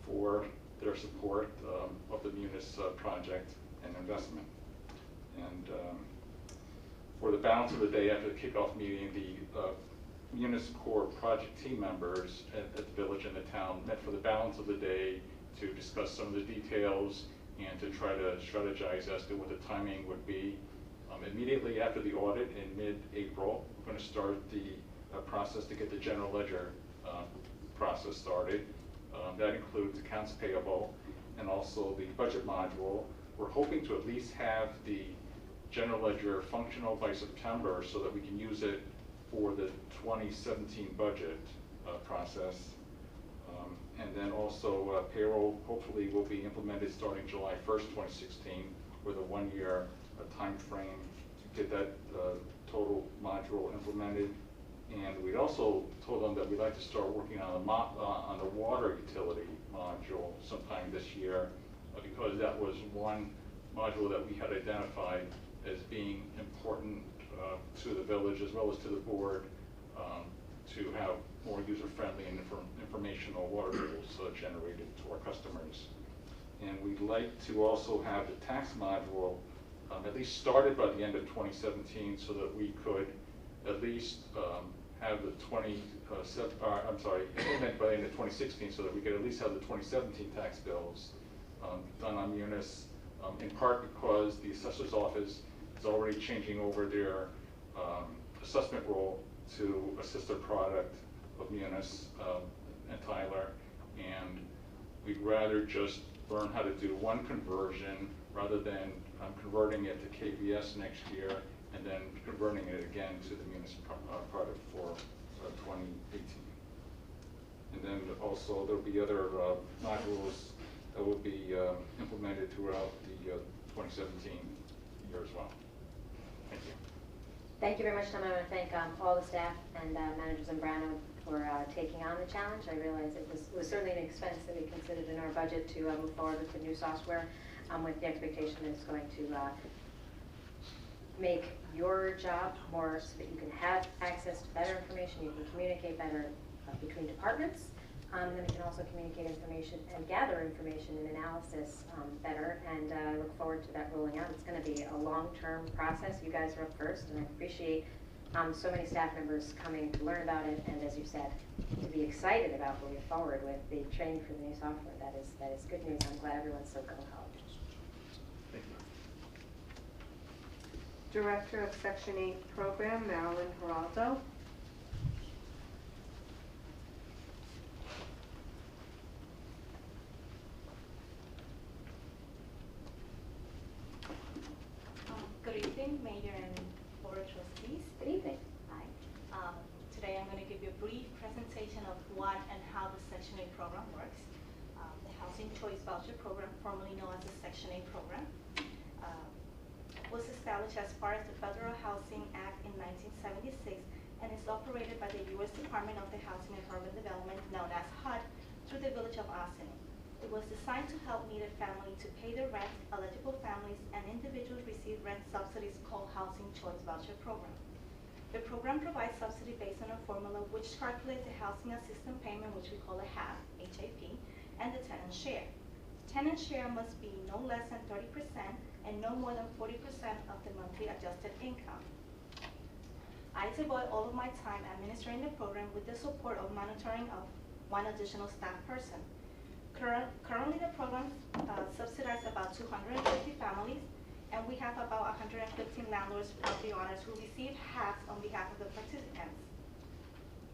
for their support of the Munis project and investment. And for the balance of the day after the kickoff meeting, the Munis Core project team members at the village and the town met for the balance of the day to discuss some of the details and to try to strategize as to what the timing would be. Immediately after the audit in mid-April, we're going to start the process to get the general ledger process started. That includes accounts payable and also the budget module. We're hoping to at least have the general ledger functional by September so that we can use it for the 2017 budget process. And then also payroll hopefully will be implemented starting July 1st, 2016, with a one-year time frame to get that total module implemented. And we also told them that we'd like to start working on the water utility module sometime this year, because that was one module that we had identified as being important to the village as well as to the board, to have more user-friendly and informational water bills generated to our customers. And we'd like to also have the tax module at least started by the end of 2017, so that we could at least have the implement by the end of 2016, so that we could at least have the 2017 tax bills done on Munis, in part because the assessor's office is already changing over their assessment role to a sister product of Munis and Tyler, and we'd rather just learn how to do one conversion rather than converting it to KBS next year and then converting it again to the Munis product for 2018. And then also there'll be other modules that will be implemented throughout the 2017 year as well. Thank you. Thank you very much, Tom. I want to thank all the staff and managers in Brano for taking on the challenge. I realize it was certainly an expense that we considered in our budget to move forward with the new software, with the expectation that it's going to make your job more so that you can have access to better information, you can communicate better between departments, and then you can also communicate information and gather information and analysis better, and I look forward to that rolling out. It's going to be a long-term process. You guys are up first, and I appreciate so many staff members coming to learn about it, and as you said, to be excited about moving forward with the training for the new software. That is good news. I'm glad everyone's so gung-ho. Thank you. Director of Section 8 Program, Marilyn Geraldo. Good evening, Mayor and Board of Trustees. Good evening. Hi. Today I'm going to give you a brief presentation of what and how the Section 8 program works. The Housing Choice Voucher Program, formerly known as the Section 8 program, was established as part of the Federal Housing Act in 1976 and is operated by the U.S. Department of the Housing and Urban Development, known as HUD, through the Village of Austin. It was designed to help needed families to pay their rent. Eligible families and individuals receive rent subsidies called Housing Choice Voucher Program. The program provides subsidy based on a formula which calculates the housing assistance payment, which we call a HAP, H-A-P, and the tenant share. Tenant share must be no less than 30% and no more than 40% of the monthly adjusted income. I devote all of my time administering the program with the support of monitoring of one additional staff person. Currently, the program subsidizes about 250 families, and we have about 115 landlords, property owners who receive HAPs on behalf of the participants.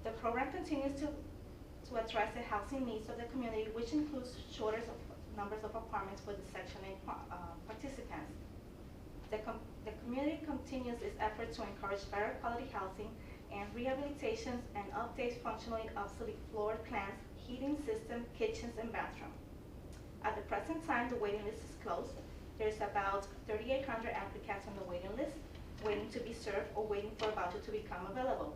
The program continues to address the housing needs of the community, which includes shorter numbers of apartments for the Section 8 participants. The community continues its efforts to encourage better quality housing and rehabilitations and updates functionally obsolete floor plans, heating system, kitchens, and bathroom. At the present time, the waiting list is closed. There's about 3,800 applicants on the waiting list, waiting to be served or waiting for a voucher to become available.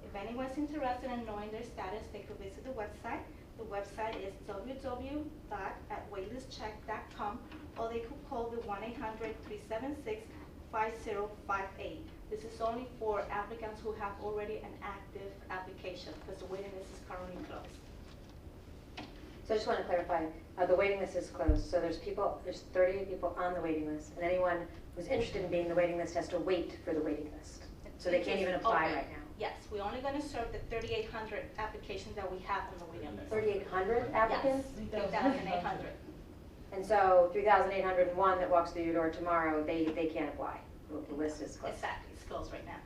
If anyone's interested in knowing their status, they could visit the website. The website is www.waitlistcheck.com, or they could call the 1-800-376-5058. This is only for applicants who have already an active application, because the waiting list is currently closed. So I just want to clarify, the waiting list is closed, so there's 38 people on the waiting list, and anyone who's interested in being in the waiting list has to wait for the waiting list. So they can't even apply right now. Yes, we're only going to serve the 3,800 applications that we have on the waiting list. 3,800 applicants? Yes, 3,800. And so 3,801 that walks through your door tomorrow, they can't apply. The list is closed. Exactly, it's closed right now.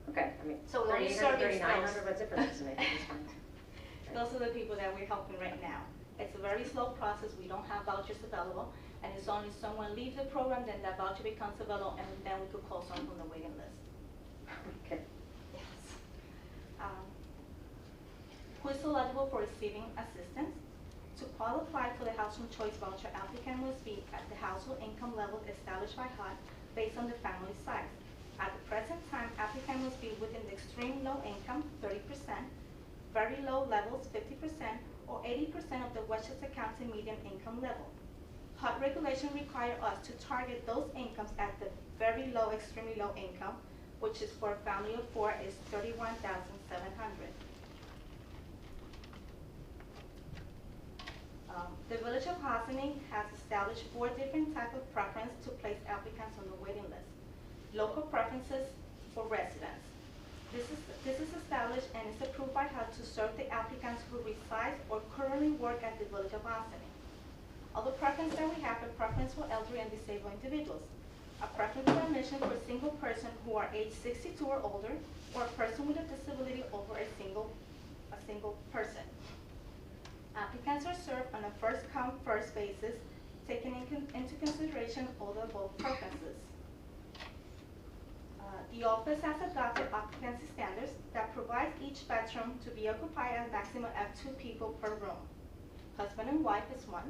Okay, I mean, So we're only 3,800, serving 3,900, what's the difference to me? It's fine. Those are the people that we're helping right now. It's a very slow process. We don't have vouchers available, and it's only someone leaves the program, then that voucher becomes available, and then we could call someone from the waiting llist. Okay. Yes. who is eligible for receiving assistance. To qualify for the Housing Choice Voucher, applicant must be at the household income level established by HUD based on the family size. At the present time, applicant must be within the extreme low income, 30%, very low levels, 50%, or 80% of the Westchester County median income level. HUD regulation require us to target those incomes at the very low, extremely low income, which is for a family of 4 is $31,700. The Village of Housing has established 4 different types of preference to place applicants on the waiting list. Local preferences for residents. This is established and is approved by HUD to serve the applicants who reside or currently work at the Village of Housing. Other preference that we have, a preference for elderly and disabled individuals. A preference for admission for a single person who are age 62 or older, or a person with a disability over a single person. Applicants are served on a first-come, first basis, taking into consideration all the above preferences. The office has adopted occupancy standards that provides each bedroom to be occupied at a maximum of 2 people per room. Husband and wife is 1.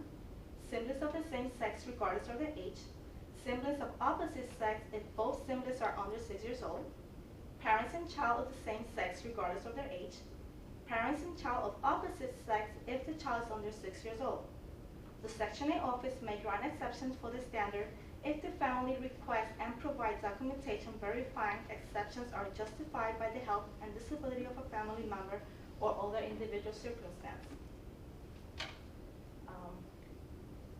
Siblings of the same sex regardless of their age. Siblings of opposite sex if both siblings are under 6 years old. Parents and child of the same sex regardless of their age. Parents and child of opposite sex if the child is under 6 years old. The Section 8 office may grant exceptions for the standard if the family requests and provides documentation verifying exceptions are justified by the health and disability of a family member or other individual circumstance.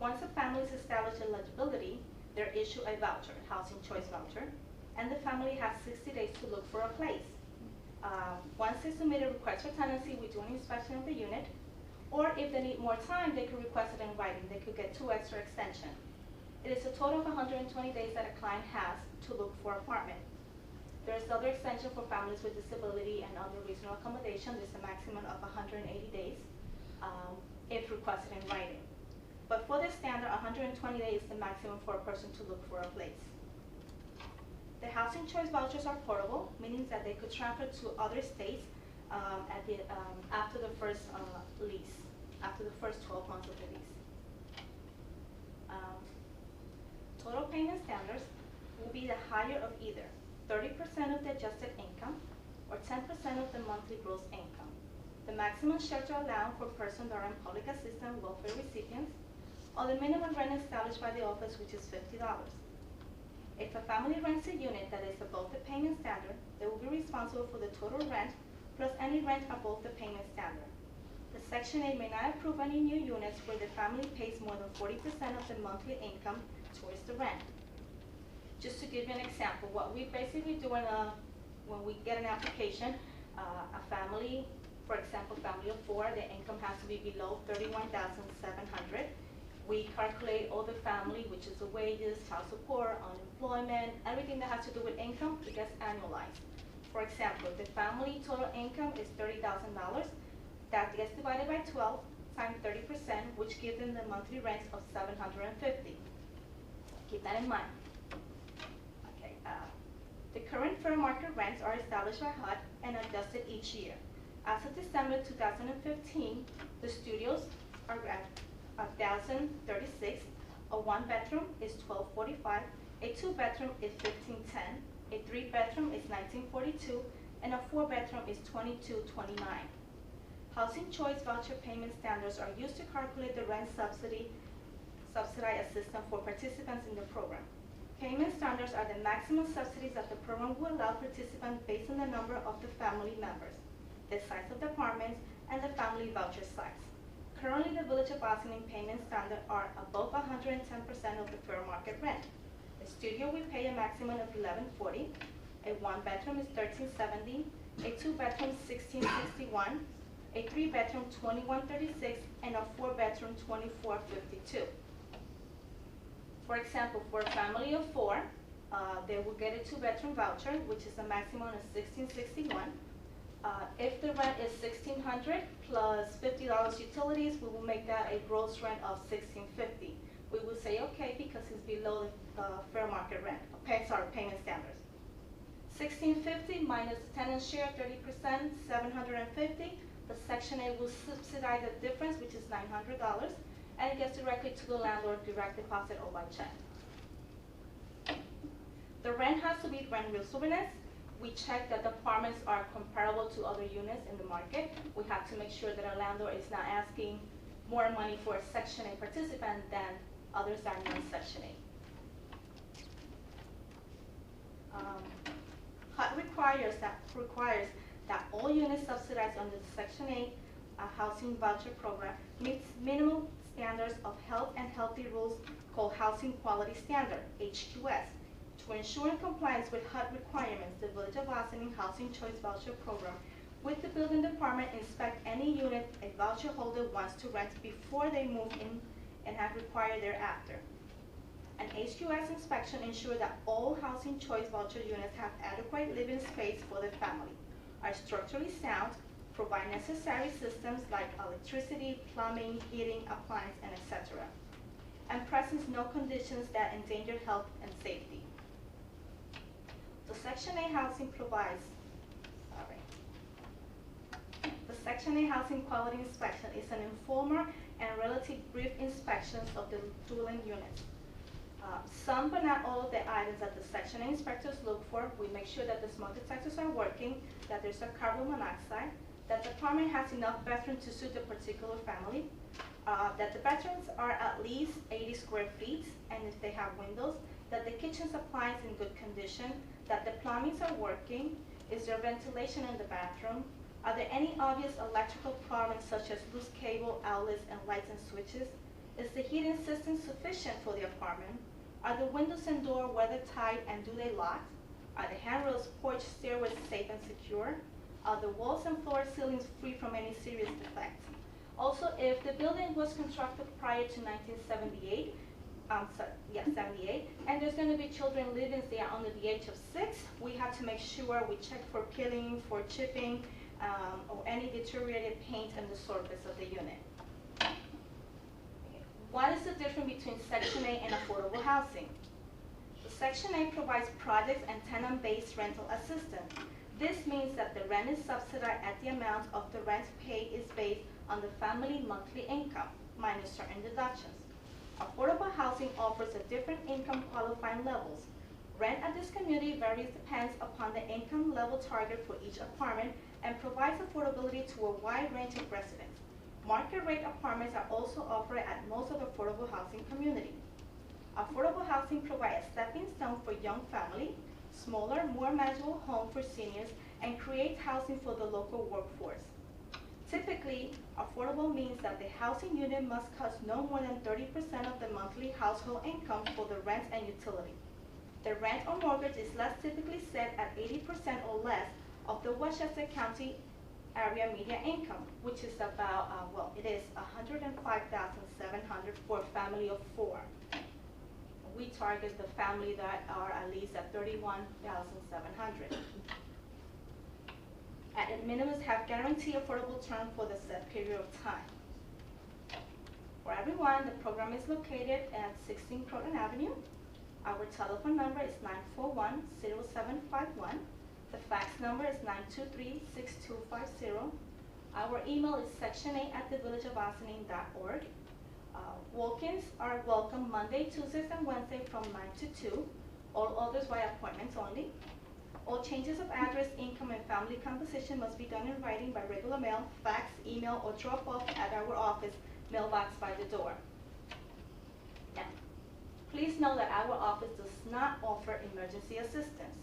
Once a family has established eligibility, they're issued a voucher, Housing Choice Voucher, and the family has 60 days to look for a place. Once they submit a request for tenancy, we do an inspection of the unit, or if they need more time, they could request it in writing. They could get 2 extra extensions. It is a total of 120 days that a client has to look for an apartment. There is other extension for families with disability and other reasonable accommodation. There's a maximum of 180 days if requested in writing. But for the standard, 120 days is the maximum for a person to look for a place. The Housing Choice Vouchers are portable, meaning that they could transfer to other states after the first lease, after the first 12 months of the lease. Total payment standards will be the higher of either 30% of the adjusted income or 10% of the monthly gross income. The maximum shelter allowed for persons that are in public assistance welfare recipients, or the minimum rent established by the office, which is $50. If a family rents a unit that is above the payment standard, they will be responsible for the total rent plus any rent above the payment standard. The Section 8 may not approve any new units where the family pays more than 40% of the monthly income towards the rent. Just to give you an example, what we basically do when we get an application, a family, for example, family of 4, the income has to be below $31,700. We calculate all the family, which is the wages, child support, unemployment, everything that has to do with income, it gets annualized. For example, if the family total income is $30,000, that gets divided by 12 times 30%, which gives them the monthly rent of $750. Keep that in mind. Okay. The current fair market rents are established by HUD and adjusted each year. As of December 2015, the studios are at $1,036. A 1-bedroom is $1,245. A 2-bedroom is $1,510. A 3-bedroom is $1,942, and a 4-bedroom is $2,229. Housing Choice Voucher payment standards are used to calculate the rent subsidized assistance for participants in the program. Payment standards are the maximum subsidies that the program will allow participants based on the number of the family members, the size of the apartments, and the family voucher size. Currently, the Village of Ossining payment standards are above 110% of the fair market rent. A studio will pay a maximum of $1,140. A 1-bedroom is $1,370. A 2-bedroom $1,661. A 3-bedroom $2,136, and a 4-bedroom $2,452. For example, for a family of 4, they will get a 2-bedroom voucher, which is a maximum of $1,661. If the rent is $1,600 plus $50 utilities, we will make that a gross rent of $1,650. We will say okay because it's below the fair market rent. Payment standards. $1,650 minus tenant share 30%, $750. The Section 8 will subsidize the difference, which is $900, and it gets directly to the landlord, direct deposit or by check. The rent has to be rent reasonableness. We check that the apartments are comparable to other units in the market. We have to make sure that our landlord is not asking more money for a Section 8 participant than others are non-Section 8. HUD requires that all units subsidized under the Section 8 housing voucher program meets minimum standards of health and healthy rules called Housing Quality Standard, HQS. To ensure compliance with HUD requirements, the Village of Ossining Housing Choice Voucher Program with the building department inspect any unit a voucher holder wants to rent before they move in and have required thereafter. An HQS inspection ensures that all Housing Choice Voucher units have adequate living space for the family, are structurally sound, provide necessary systems like electricity, plumbing, heating, appliance, and etc., and presents no conditions that endanger health and safety. The Section 8 housing provides, the Section 8 housing quality inspection is an informal and relatively brief inspection of the dwelling units. Some but not all of the items that the Section 8 inspectors look for, we make sure that the smoke detectors are working, that there's a carbon monoxide, that the apartment has enough bathrooms to suit the particular family, that the bathrooms are at least 80 square feet, and if they have windows, that the kitchen supply is in good condition, that the plumbings are working, is there ventilation in the bathroom, are there any obvious electrical problems such as loose cable, outlets, and lights and switches, is the heating system sufficient for the apartment, are the windows and door weather tight and do they lock, are the handrails, porch, stairways safe and secure, are the walls and floor ceilings free from any serious defects. Also, if the building was constructed prior to 1978, 78, and there's going to be children living there under the age of 6, we have to make sure we check for peeling, for chipping, or any deteriorated paint on the surface of the unit. What is the difference between Section 8 and affordable housing? The Section 8 provides projects and tenant-based rental assistance. This means that the rent is subsidized at the amount of the rent paid is based on the family monthly income, minus certain deductions. Affordable housing offers a different income qualifying levels. Rent at this community varies depends upon the income level target for each apartment and provides affordability to a wide range of residents. Market rate apartments are also offered at most of the affordable housing community. Affordable housing provides a stepping stone for young families, smaller, more manageable home for seniors, and creates housing for the local workforce. Typically, affordable means that the housing unit must cost no more than 30% of the monthly household income for the rent and utility. The rent or mortgage is less typically set at 80% or less of the Westchester County area median income, which is about, it is $105,700 for a family of 4. We target the family that are at least at $31,700. At minimums have guaranteed affordable term for the set period of time. For everyone, the program is located at 16 Croton Avenue. Our telephone number is 941-0751. The fax number is 923-6250. Our email is section8@thevillageofossining.org. Walk-ins are welcome Monday, Tuesdays, and Wednesday from 9 to 2. All others by appointments only. All changes of address, income, and family composition must be done in writing by regular mail, fax, email, or drop off at our office mailbox by the door. Now, please know that our office does not offer emergency assistance.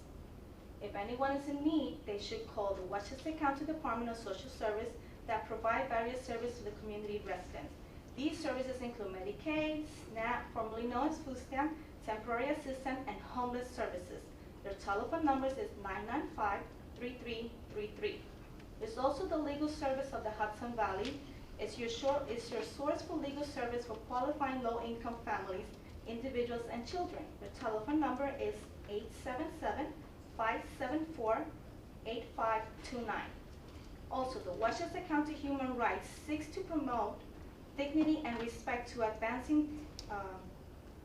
If anyone is in need, they should call the Westchester County Department of Social Service that provide various services to the community residents. These services include Medicaid, SNAP, formerly known as food stamp, temporary assistance, and homeless services. Their telephone numbers is 995-3333. There's also the legal service of the Hudson Valley. It's your source for legal service for qualifying low-income families, individuals, and children. The telephone number is 877-574-8529. Also, the Westchester County Human Rights seeks to promote dignity and respect to advancing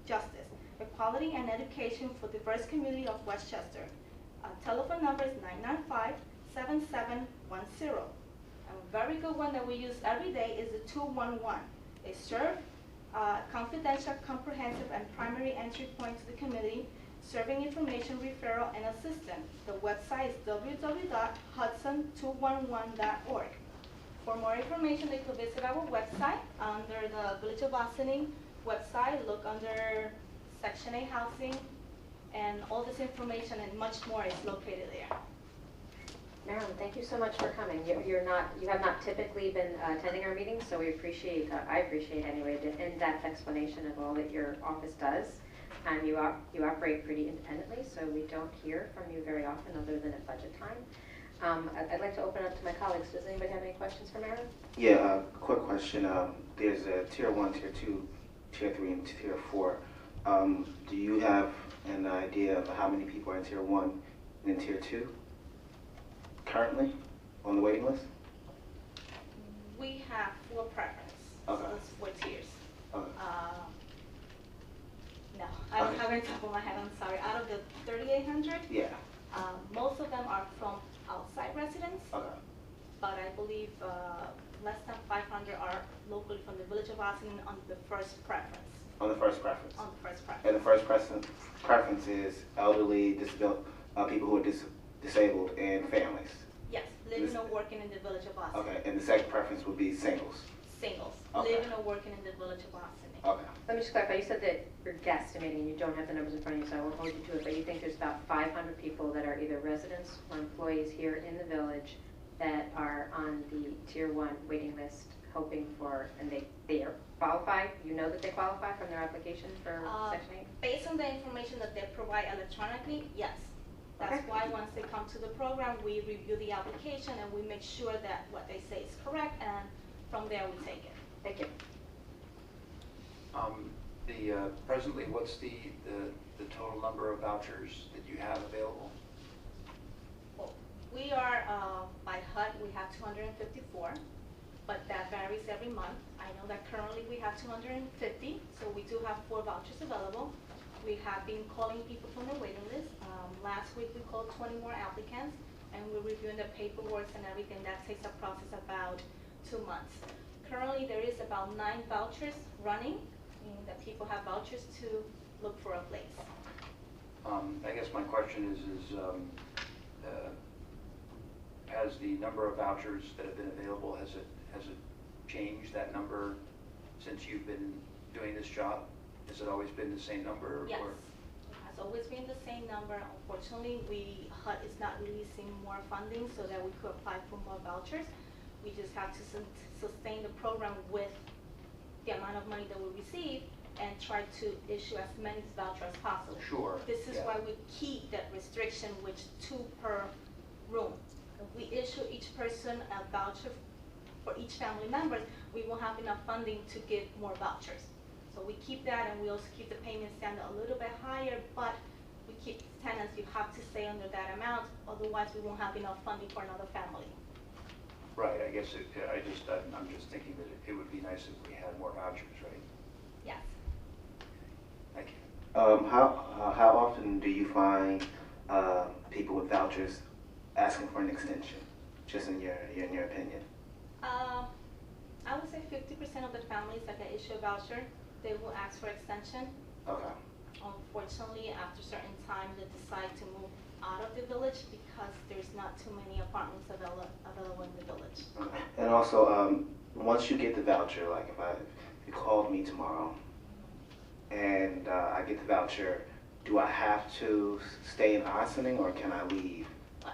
justice, equality, and education for the diverse community of Westchester. Telephone number is 995-7710. A very good one that we use every day is the 211. They serve confidential, comprehensive, and primary entry point to the community, serving information, referral, and assistance. The website is www.hudson211.org. For more information, they could visit our website under the Village of Ossining website. Look under Section 8 Housing, and all this information and much more is located there. Marilyn, thank you so much for coming. You have not typically been attending our meetings, so we appreciate, I appreciate anyway, the in-depth explanation of all that your office does. And you operate pretty independently, so we don't hear from you very often other than at budget time. I'd like to open up to my colleagues. Does anybody have any questions for Marilyn? Yeah, quick question. There's a Tier 1, Tier 2, Tier 3, and Tier 4. Do you have an idea of how many people are in Tier 1 and in Tier 2 currently on the waiting list? We have 4 preferences. Okay. So that's 4 tiers. Okay. No, I don't have it top of my head, I'm sorry. Out of the 3,800, Yeah. most of them are from outside residents, Okay. but I believe less than 500 are locally from the Village of Ossining on the first preference. On the first preference. On the first preference. And the first preference is elderly, people who are disabled, and families. Yes, living or working in the Village of Ossining. Okay. And the second preference would be singles. Singles, Okay. living or working in the Village of Ossining. Okay. Let me just clarify. You said that you're guesstimating, you don't have the numbers in front of you, so I won't hold you to it, but you think there's about 500 people that are either residents or employees here in the village that are on the Tier 1 waiting list, hoping for, and they are qualified? You know that they qualify from their application for Section 8? Based on the information that they provide electronically, yes. That's Okay. why once they come to the program, we review the application and we make sure that what they say is correct, and from there we take it. Thank you. Presently, what's the total number of vouchers that you have available? Well, we are, by HUD, we have 254, but that varies every month. I know that currently we have 250, so we do have 4 vouchers available. We have been calling people from the waiting list. Last week we called 20 more applicants, and we're reviewing the paperwork and everything. That takes a process about 2 months. Currently, there is about 9 vouchers running, meaning that people have vouchers to look for a place. I guess my question is has the number of vouchers that have been available, has it changed, that number, since you've been doing this job? Has it always been the same number? Yes, Or? it has always been the same number. Unfortunately, HUD is not releasing more funding so that we could apply for more vouchers. We just have to sustain the program with the amount of money that we receive and try to issue as many vouchers as possible. Sure. This is Yeah. why we keep that restriction, which 2 per room. If we issue each person a voucher for each family member, we won't have enough funding to give more vouchers. So we keep that, and we also keep the payment standard a little bit higher, but we keep tenants, you have to stay under that amount, otherwise we won't have enough funding for another family. Right, I guess I'm just thinking that it would be nice if we had more vouchers, right? Yes. Thank you. How often do you find people with vouchers asking for an extension? Just in your opinion. I would say 50% of the families that get issued a voucher, they will ask for extension. Okay. Unfortunately, after a certain time, they decide to move out of the village because there's not too many apartments available in the village. Okay. And also, once you get the voucher, like if you called me tomorrow and I get the voucher, do I have to stay in Ossining or can I leave?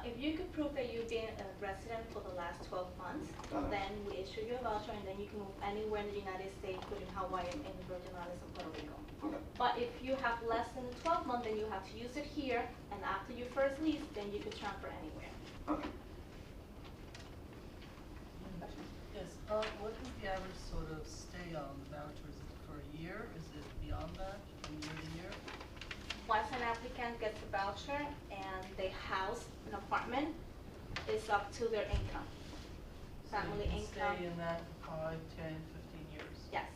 If you could prove that you've been a resident for the last 12 months, then we issue you a voucher, and then you can move anywhere in the United States, including Hawaii and the Virgin Islands and Puerto Rico. Okay. But if you have less than 12 months, then you have to use it here, and after your first lease, then you can transfer anywhere. Okay. Yes, what is the average sort of stay on the voucher? Is it for a year? Is it beyond that, from year to year? Once an applicant gets a voucher and they house an apartment, it's up to their income. Family So you can income. stay in that for 5, 10, 15 years? Yes.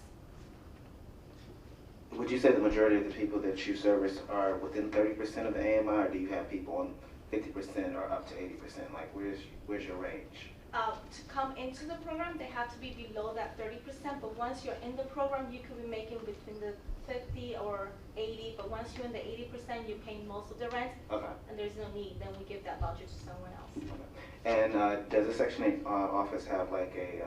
Would you say the majority of the people that you service are within 30% of the AMI, or do you have people on 50% or up to 80%? Like, where's your range? To come into the program, they have to be below that 30%, but once you're in the program, you could be making between the 50 or 80, but once you're in the 80%, you're paying most of the rent, Okay. and there's no need, then we give that voucher to someone else. And does the Section 8 office have like a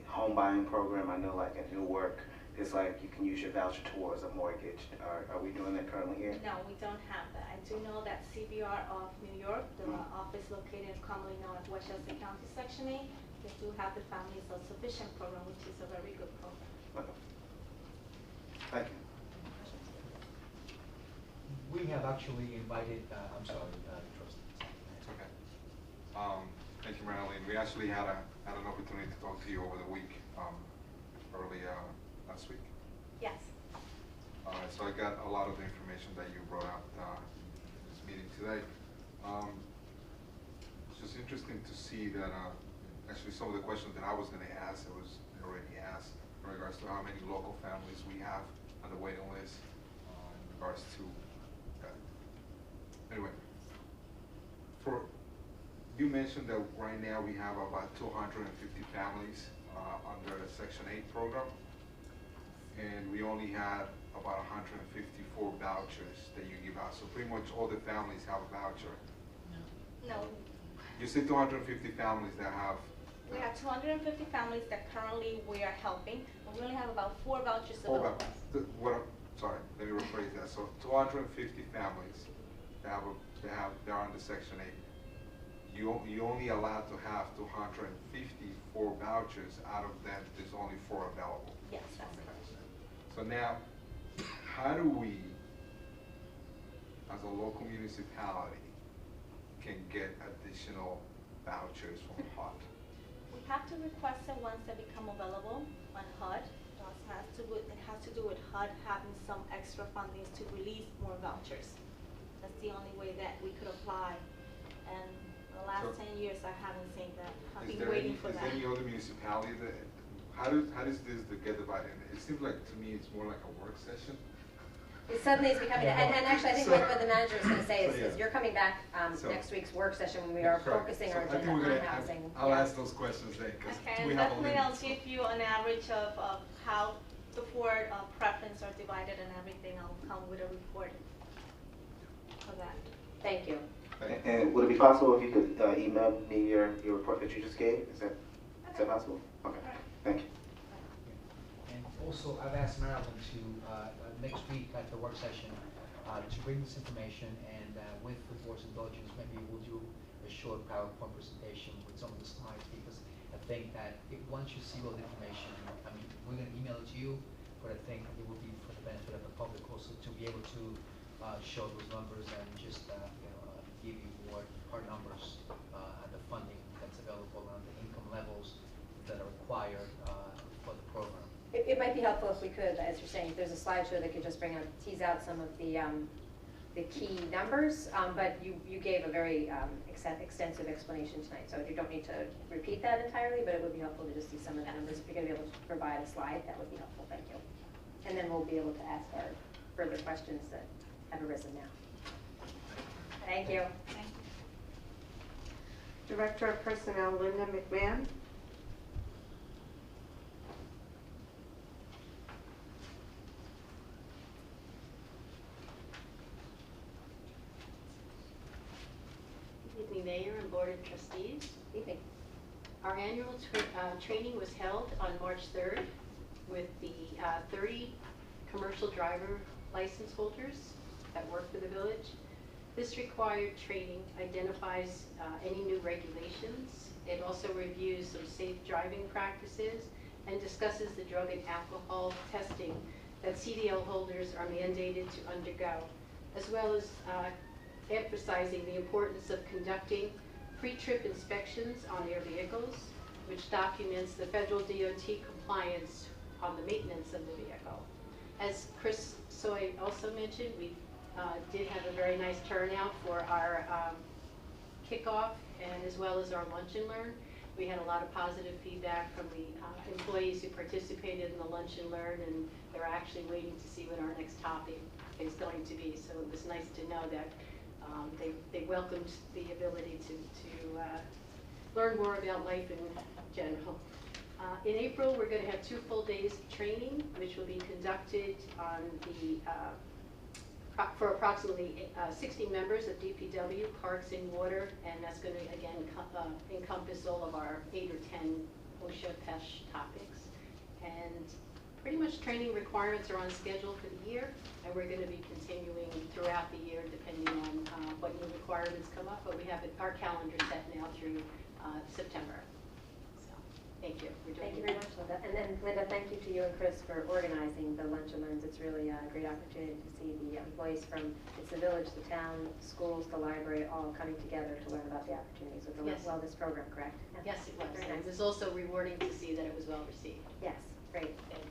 home buying program? I know like in Newark, it's like you can use your voucher towards a mortgage. Are we doing that currently here? No, we don't have that. I do know that CBR of New York, the office located commonly known as Westchester County Section 8, they do have the Family Self-Sufficient program, which is a very good program. Okay. Thank you. We have actually invited, I'm sorry, trustee. Okay. Thank you, Marilyn. We actually had an opportunity to talk to you over the week, early last week. Yes. So I got a lot of the information that you brought up in this meeting today. It's just interesting to see that actually some of the questions that I was going to ask, it was already asked in regards to how many local families we have on the waiting list in regards to that. Anyway, you mentioned that right now we have about 250 families under the Section 8 program, and we only had about 154 vouchers that you give out. So pretty much all the families have a voucher. No. You said 250 families that have. We have 250 families that currently we are helping, and we only have about 4 vouchers available. Sorry, let me rephrase that. So 250 families that they're under Section 8. You only allowed to have 254 vouchers. Out of them, there's only 4 available. Yes, that's correct. So now, how do we, as a local municipality, can get additional vouchers from HUD? We have to request it once they become available on HUD. It has to do with HUD having some extra fundings to release more vouchers. That's the only way that we could apply. And the last 10 years, I haven't seen that. I've been waiting for that. Is there any other municipality that, how does this get divided? It seems like, to me, it's more like a work session. It suddenly is becoming, and actually I think what the manager is going to say is you're coming back So- next week's work session when we are focusing our I think agenda we're on gonna, housing. I'll Yeah. ask those questions then, because Okay, we and have a definitely limit. I'll give you an average of how the 4 preference are divided and everything. I'll come with a report for that. Thank you. And would it be possible if you could email me your report that you just gave? Is that possible? Okay. Thank you. And also, I've asked Marilyn to, next week at the work session, to bring this information, and with the board's indulgence, maybe we'll do a short PowerPoint presentation with some of the slides, because I think that once you see all the information, I mean, we're going to email it to you, but I think it will be for the benefit of the public also to be able to show those numbers and just give you more hard numbers and the funding that's available and the income levels that are required for the program. It might be helpful if we could, as you're saying, if there's a slideshow that could just tease out some of the key numbers, but you gave a very extensive explanation tonight, so you don't need to repeat that entirely, but it would be helpful to just see some of the numbers. If you're going to be able to provide a slide, that would be helpful. Thank you. And then we'll be able to ask our further questions that have arisen now. Thank you. Thank you. Director of Personnel, Linda McMahon. Good evening, Mayor and Board of Trustees. Evening. Our annual training was held on March 3rd with the 30 commercial driver license holders that work for the village. This required training identifies any new regulations. It also reviews some safe driving practices and discusses the drug and alcohol testing that CDL holders are mandated to undergo, as well as emphasizing the importance of conducting pre-trip inspections on their vehicles, which documents the federal DOT compliance on the maintenance of the vehicle. As Chris Soy also mentioned, we did have a very nice turnout for our kickoff and as well as our lunch and learn. We had a lot of positive feedback from the employees who participated in the lunch and learn, and they're actually waiting to see what our next topic is going to be. So it was nice to know that They welcomed the ability to learn more about life in general. In April, we're going to have 2 full days of training, which will be conducted on for approximately 60 members of DPW, Parks and Water, and that's going to, again, encompass all of our 8 or 10 OSHA PESH topics. And pretty much training requirements are on schedule for the year, and we're going to be continuing throughout the year depending on what new requirements come up, but we have our calendar set now through September. So, thank you. Thank you very much, Linda. And then, Linda, thank you to you and Chris for organizing the Lunch and Learns. It's really a great opportunity to see the employees from the village, the town, schools, the library, all coming together to learn about the opportunities with the Yes. wellness program, correct? Yeah. Yes, it was. Very And nice. it was also rewarding to see that it was well received. Yes, great. Thank you.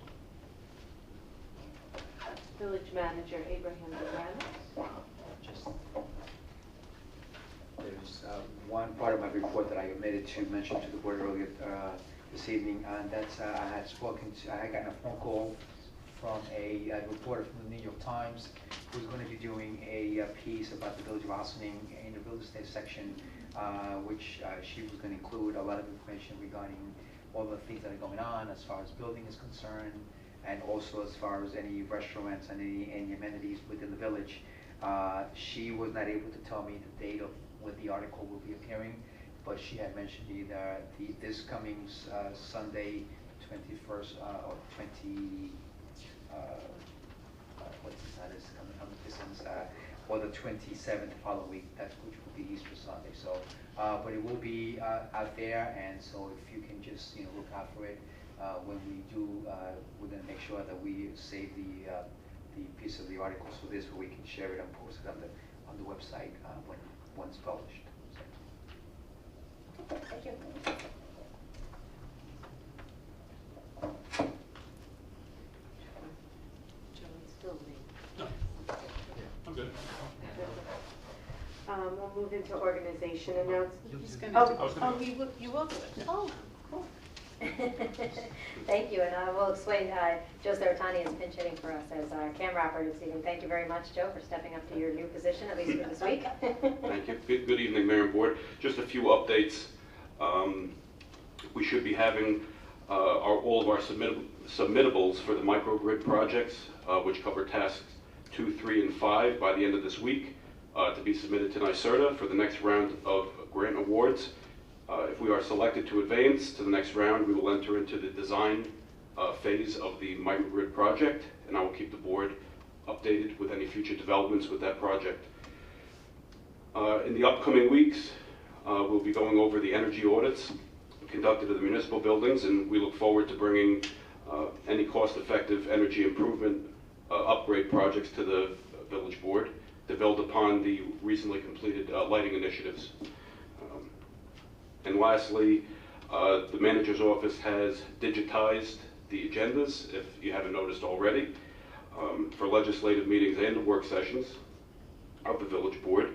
Village Manager Abraham Durano. Just, there's one part of my report that I omitted to mention to the board earlier this evening, and that's I had gotten a phone call from a reporter from the New York Times who's going to be doing a piece about the village of Ossining in the real estate section, which she was going to include a lot of information regarding all the things that are going on as far as building is concerned, and also as far as any restaurants and any amenities within the village. She was not able to tell me the date of when the article will be appearing, but she had mentioned either this coming Sunday, 21st or 20. What's that is coming up this is, or the 27th following week, which will be Easter Sunday. So, but it will be out there, and so if you can just look out for it. When we do, we're going to make sure that we save the piece of the article so this way we can share it and post it on the website when it's published. Okay, thank you. I'm good. We'll move into organization announcements. You will do it. Oh, cool. Thank you, and I will explain. Joe Saratani is pinch hitting for us as our camera operator this evening. Thank you very much, Joe, for stepping up to your new position, at least for this week. Thank you. Good evening, Mayor and Board. Just a few updates. We should be having all of our submittables for the microgrid projects, which cover tasks 2, 3, and 5 by the end of this week, to be submitted to NYSERDA for the next round of grant awards. If we are selected to advance to the next round, we will enter into the design phase of the microgrid project, and I will keep the board updated with any future developments with that project. In the upcoming weeks, we'll be going over the energy audits conducted at the municipal buildings, and we look forward to bringing any cost-effective energy improvement upgrade projects to the village board to build upon the recently completed lighting initiatives. And lastly, the manager's office has digitized the agendas, if you haven't noticed already, for legislative meetings and work sessions of the village board.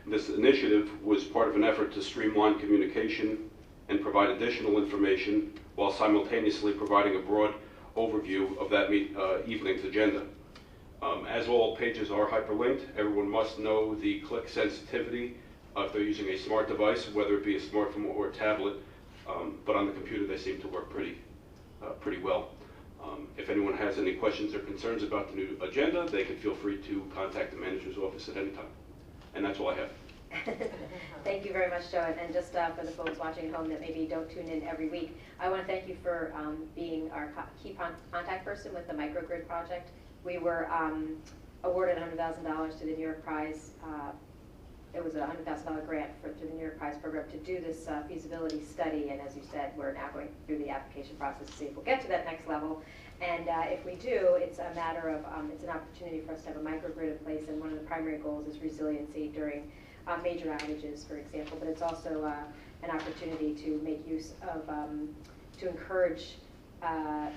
This initiative was part of an effort to streamline communication and provide additional information while simultaneously providing a broad overview of that evening's agenda. As all pages are hyperlinked, everyone must know the click sensitivity if they're using a smart device, whether it be a smartphone or a tablet, but on the computer they seem to work pretty well. If anyone has any questions or concerns about the new agenda, they can feel free to contact the manager's office at any time. And that's all I have. Thank you very much, Joe. And just for the folks watching at home that maybe don't tune in every week, I want to thank you for being our key contact person with the microgrid project. We were awarded $100,000 to the New York Prize. It was a $100,000 grant through the New York Prize program to do this feasibility study. And as you said, we're now going through the application process to see if we'll get to that next level. And if we do, it's a matter of, it's an opportunity for us to have a microgrid in place. And one of the primary goals is resiliency during major outages, for example. But it's also an opportunity to make use of, to encourage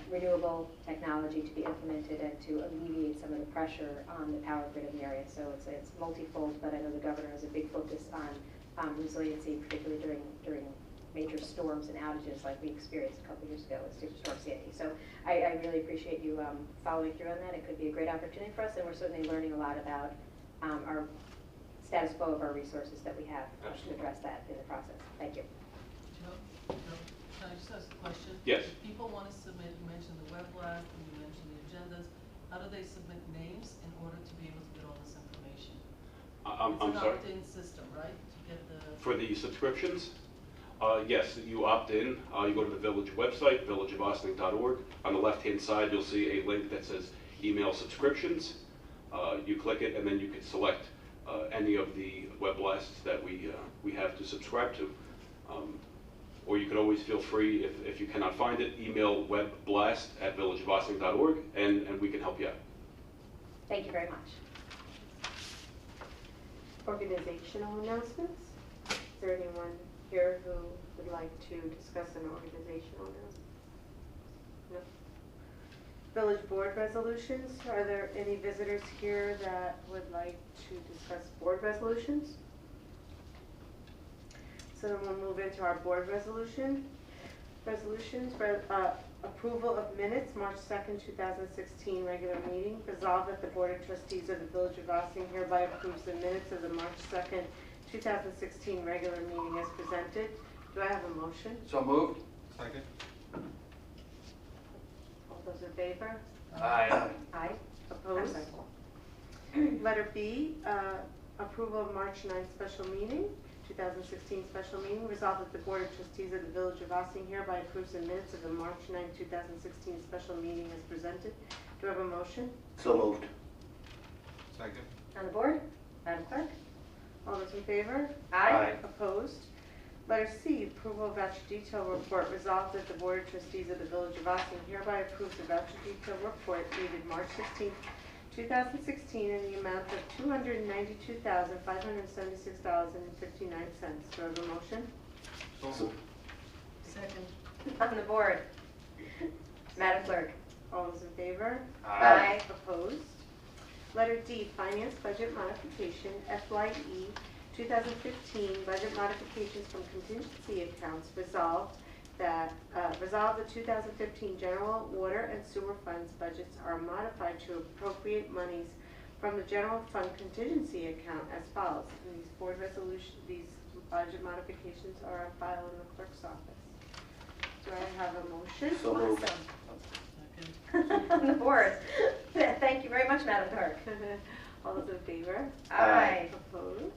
renewable technology to be implemented and to alleviate some of the pressure on the power grid in the area. So it's multifold, but I know the governor has a big focus on resiliency, particularly during major storms and outages like we experienced a couple years ago with Superstorm Sandy. So I really appreciate you following through on that. It could be a great opportunity for us, and we're certainly learning a lot about our status quo of our resources that we have to Absolutely. address that in the process. Thank you. Joe, can I just ask a question? Yes. If people want to submit, you mentioned the web blast and you mentioned the agendas, how do they submit names in order to be able to get all this information? I'm It's sorry? an opt-in system, right? To get the. For the subscriptions, yes, you opt in. You go to the village website, villageofaustining.org. On the left-hand side, you'll see a link that says email subscriptions. You click it, and then you can select any of the web blasts that we have to subscribe to. Or you can always feel free, if you cannot find it, email webblast@villageofaustining.org, and we can help you out. Thank you very much. Organizational announcements? Is there anyone here who would like to discuss an organizational announcement? No? Village board resolutions, are there any visitors here that would like to discuss board resolutions? So then we'll move into our board resolutions. Approval of minutes, March 2nd, 2016, regular meeting. Resolved that the Board of Trustees of the Village of Ossining hereby approves the minutes of the March 2nd, 2016, regular meeting as presented. Do I have a motion? So moved. Second. All those in favor? Aye. Aye. Opposed? Letter B, approval of March 9th special meeting, 2016 special meeting. Resolved that the Board of Trustees of the Village of Ossining hereby approves the minutes of the March 9th, 2016 special meeting as presented. Do I have a motion? So moved. Second. On the board, Madam Clerk? All those in favor? Aye. Opposed? Letter C, approval of voucher detail report. Resolved that the Board of Trustees of the Village of Ossining hereby approves the voucher detail report dated March 16th, 2016 in the amount of $292,576.59. Do I have a motion? So moved. Second. On the board, Madam Clerk? All those in favor? Aye. Opposed? Letter D, finance budget modification, FYE 2015 budget modifications from contingency accounts. Resolved that the 2015 general water and sewer funds budgets are modified to appropriate monies from the general fund contingency account as follows. And these board resolutions, these budget modifications are on file in the clerk's office. Do I have a motion? So moved. On the board. Thank you very much, Madam Clerk. All those in favor? Aye. Opposed?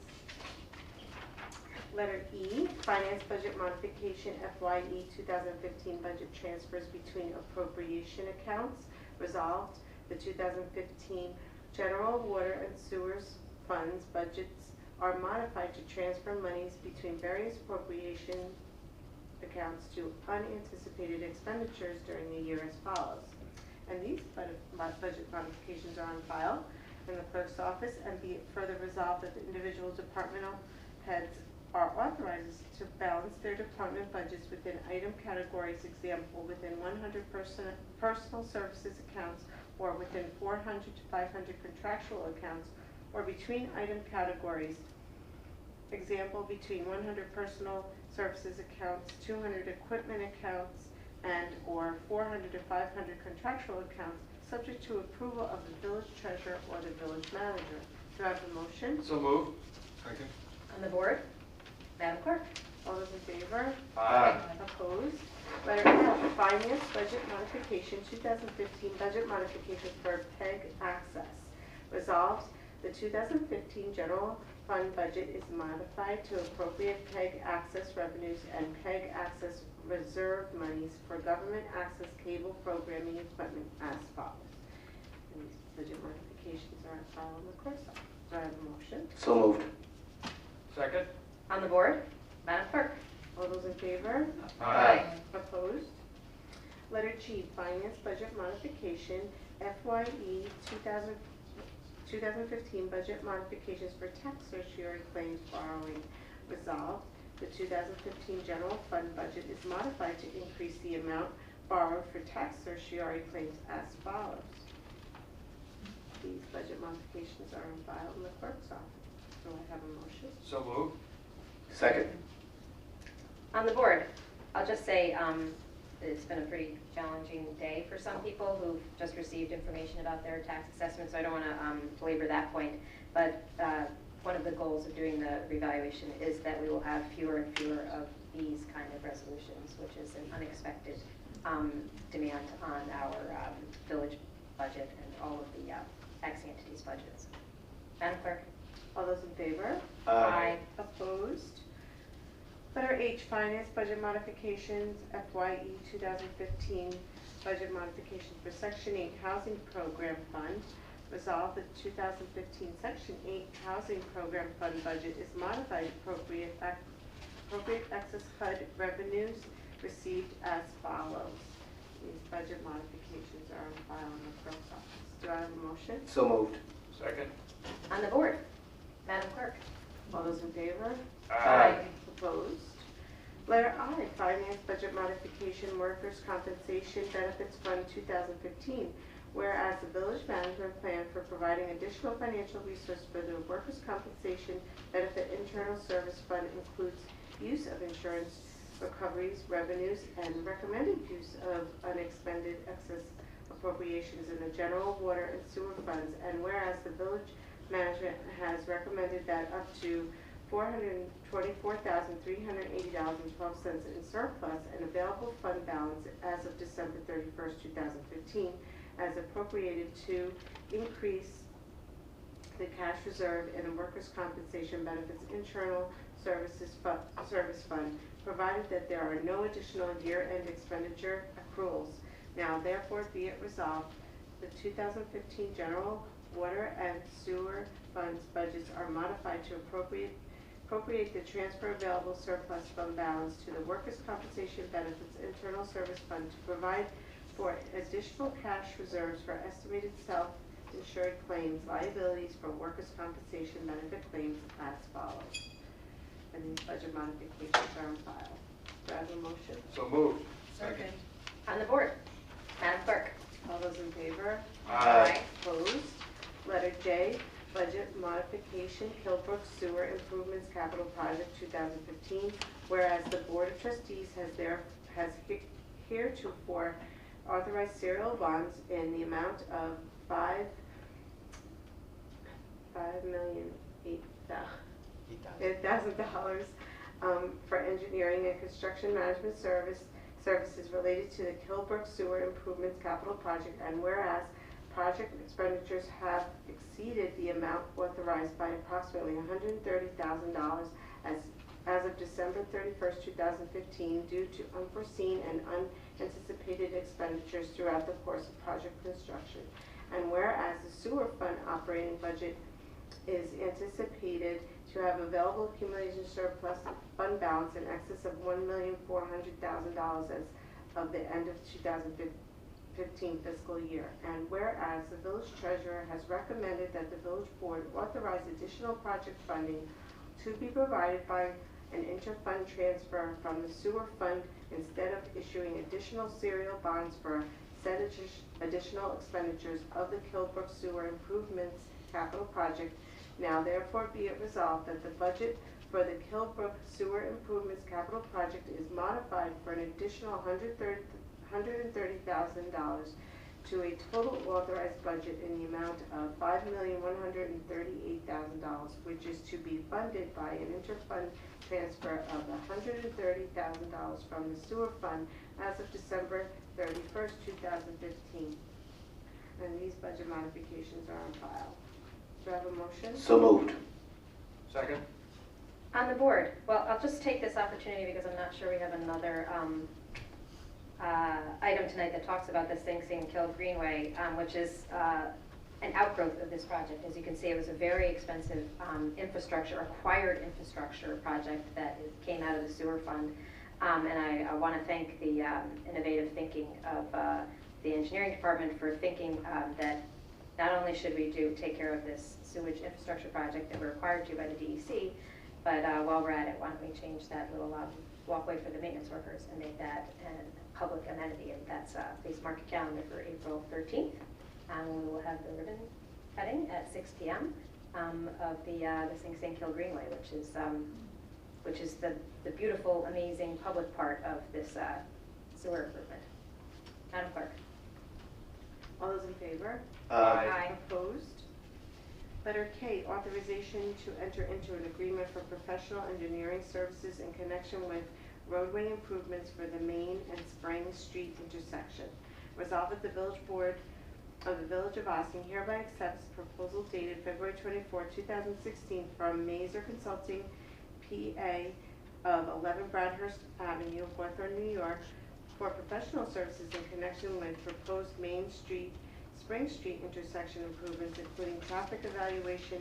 Letter E, finance budget modification, FYE 2015 budget transfers between appropriation accounts. Resolved, the 2015 general water and sewers funds budgets are modified to transfer monies between various appropriation accounts to unanticipated expenditures during the year as follows. And these budget modifications are on file in the clerk's office, and be it further resolved that the individual departmental heads are authorized to balance their department budgets within item categories, example, within 100 personal services accounts, or within 400 to 500 contractual accounts, or between item categories, example, between 100 personal services accounts, 200 equipment accounts, and or 400 to 500 contractual accounts, subject to approval of the village treasurer or the village manager. Do I have a motion? So moved. Second. On the board, Madam Clerk? All those in favor? Aye. Opposed? Letter F, finance budget modification, 2015 budget modification for PEG access. Resolved, the 2015 general fund budget is modified to appropriate PEG access revenues and PEG access reserve monies for government access cable programming equipment as follows. And these budget modifications are on file in the clerk's office. Do I have a motion? So moved. Second. On the board, Madam Clerk? All those in favor? Aye. Opposed? Letter G, finance budget modification, FYE 2015 budget modifications for tax certiorari claims borrowing. Resolved, the 2015 general fund budget is modified to increase the amount borrowed for tax certiorari claims as follows. These budget modifications are on file in the clerk's office. Do I have a motion? So moved. Second. On the board, I'll just say it's been a pretty challenging day for some people who've just received information about their tax assessment, so I don't want to belabor that point. But one of the goals of doing the revaluation is that we will have fewer and fewer of these kind of resolutions, which is an unexpected demand on our village budget and all of the taxing entities' budgets. Madam Clerk? All those in favor? Aye. Opposed? Letter H, Finance Budget Modifications, FYE 2015 Budget Modifications for Section 8 Housing Program Fund. Resolve the 2015 Section 8 Housing Program Fund budget is modified appropriate excess HUD revenues received as follows. These budget modifications are on file in the clerk's office. Do I have a motion? So moved. Second. On the board? Madam Clerk? All those in favor? Aye. Opposed? Letter I, Finance Budget Modification Workers' Compensation Benefits Fund 2015. Whereas the village management plan for providing additional financial resource for the Workers' Compensation Benefit Internal Service Fund includes use of insurance recoveries, revenues, and recommended use of unexpended excess appropriations in the general water and sewer funds. And whereas the village management has recommended that up to $424,380.12 in surplus and available fund balance as of December 31st, 2015, as appropriated to increase the cash reserve in a workers' compensation benefits internal service fund, provided that there are no additional year-end expenditure accruals. Now, therefore, be it resolved, the 2015 general water and sewer funds budgets are modified to appropriate the transfer available surplus fund balance to the workers' compensation benefits internal service fund to provide for additional cash reserves for estimated self-insured claims, liabilities for workers' compensation benefit claims as follows. And these budget modifications are on file. Do I have a motion? So moved. Second. On the board? Madam Clerk? All those in favor? Aye. Opposed? Letter J, Budget Modification, Kilbrook Sewer Improvements Capital Project 2015. Whereas the Board of Trustees has heretofore authorized serial bonds in the amount of $5,008,000 for engineering and construction management services related to the Kilbrook Sewer Improvements Capital Project, and whereas project expenditures have exceeded the amount authorized by approximately $130,000 as of December 31st, 2015, due to unforeseen and unanticipated expenditures throughout the course of project construction. And whereas the sewer fund operating budget is anticipated to have available accumulation surplus fund balance in excess of $1,400,000 as of the end of 2015 fiscal year. And whereas the village treasurer has recommended that the village board authorize additional project funding to be provided by an inter-fund transfer from the sewer fund instead of issuing additional serial bonds for said additional expenditures of the Kilbrook Sewer Improvements Capital Project. Now therefore be it resolved that the budget for the Kilbrook Sewer Improvements Capital Project is modified for an additional $130,000 to a total authorized budget in the amount of $5,138,000, which is to be funded by an inter-fund transfer of $130,000 from the sewer fund as of December 31st, 2015. And these budget modifications are on file. Do I have a motion? So moved. Second. On the board? Well, I'll just take this opportunity because I'm not sure we have another item tonight that talks about this Sing Sing Kill Greenway, which is an outgrowth of this project. As you can see, it was a very expensive acquired infrastructure project that came out of the sewer fund. And I want to thank the innovative thinking of the engineering department for thinking that not only should we take care of this sewage infrastructure project that we're required to by the DEC, but while we're at it, why don't we change that little walkway for the maintenance workers and make that a public amenity, and that's please mark your calendar for April 13th. We will have the ribbon cutting at 6 p.m. Of the Sing Sing Kill Greenway, which is the beautiful, amazing public part of this sewer improvement. Madam Clerk. All those in favor? Aye. Aye. Opposed? Letter K, authorization to enter into an agreement for professional engineering services in connection with roadway improvements for the Main and Spring Street intersection. Resolved that the Village Board of the Village of Austin hereby accepts proposal dated February 24, 2016 from Mazer Consulting, PA of 11 Bradhurst Avenue, Hawthorne, New York, for professional services in connection with proposed Main Street, Spring Street intersection improvements, including traffic evaluation,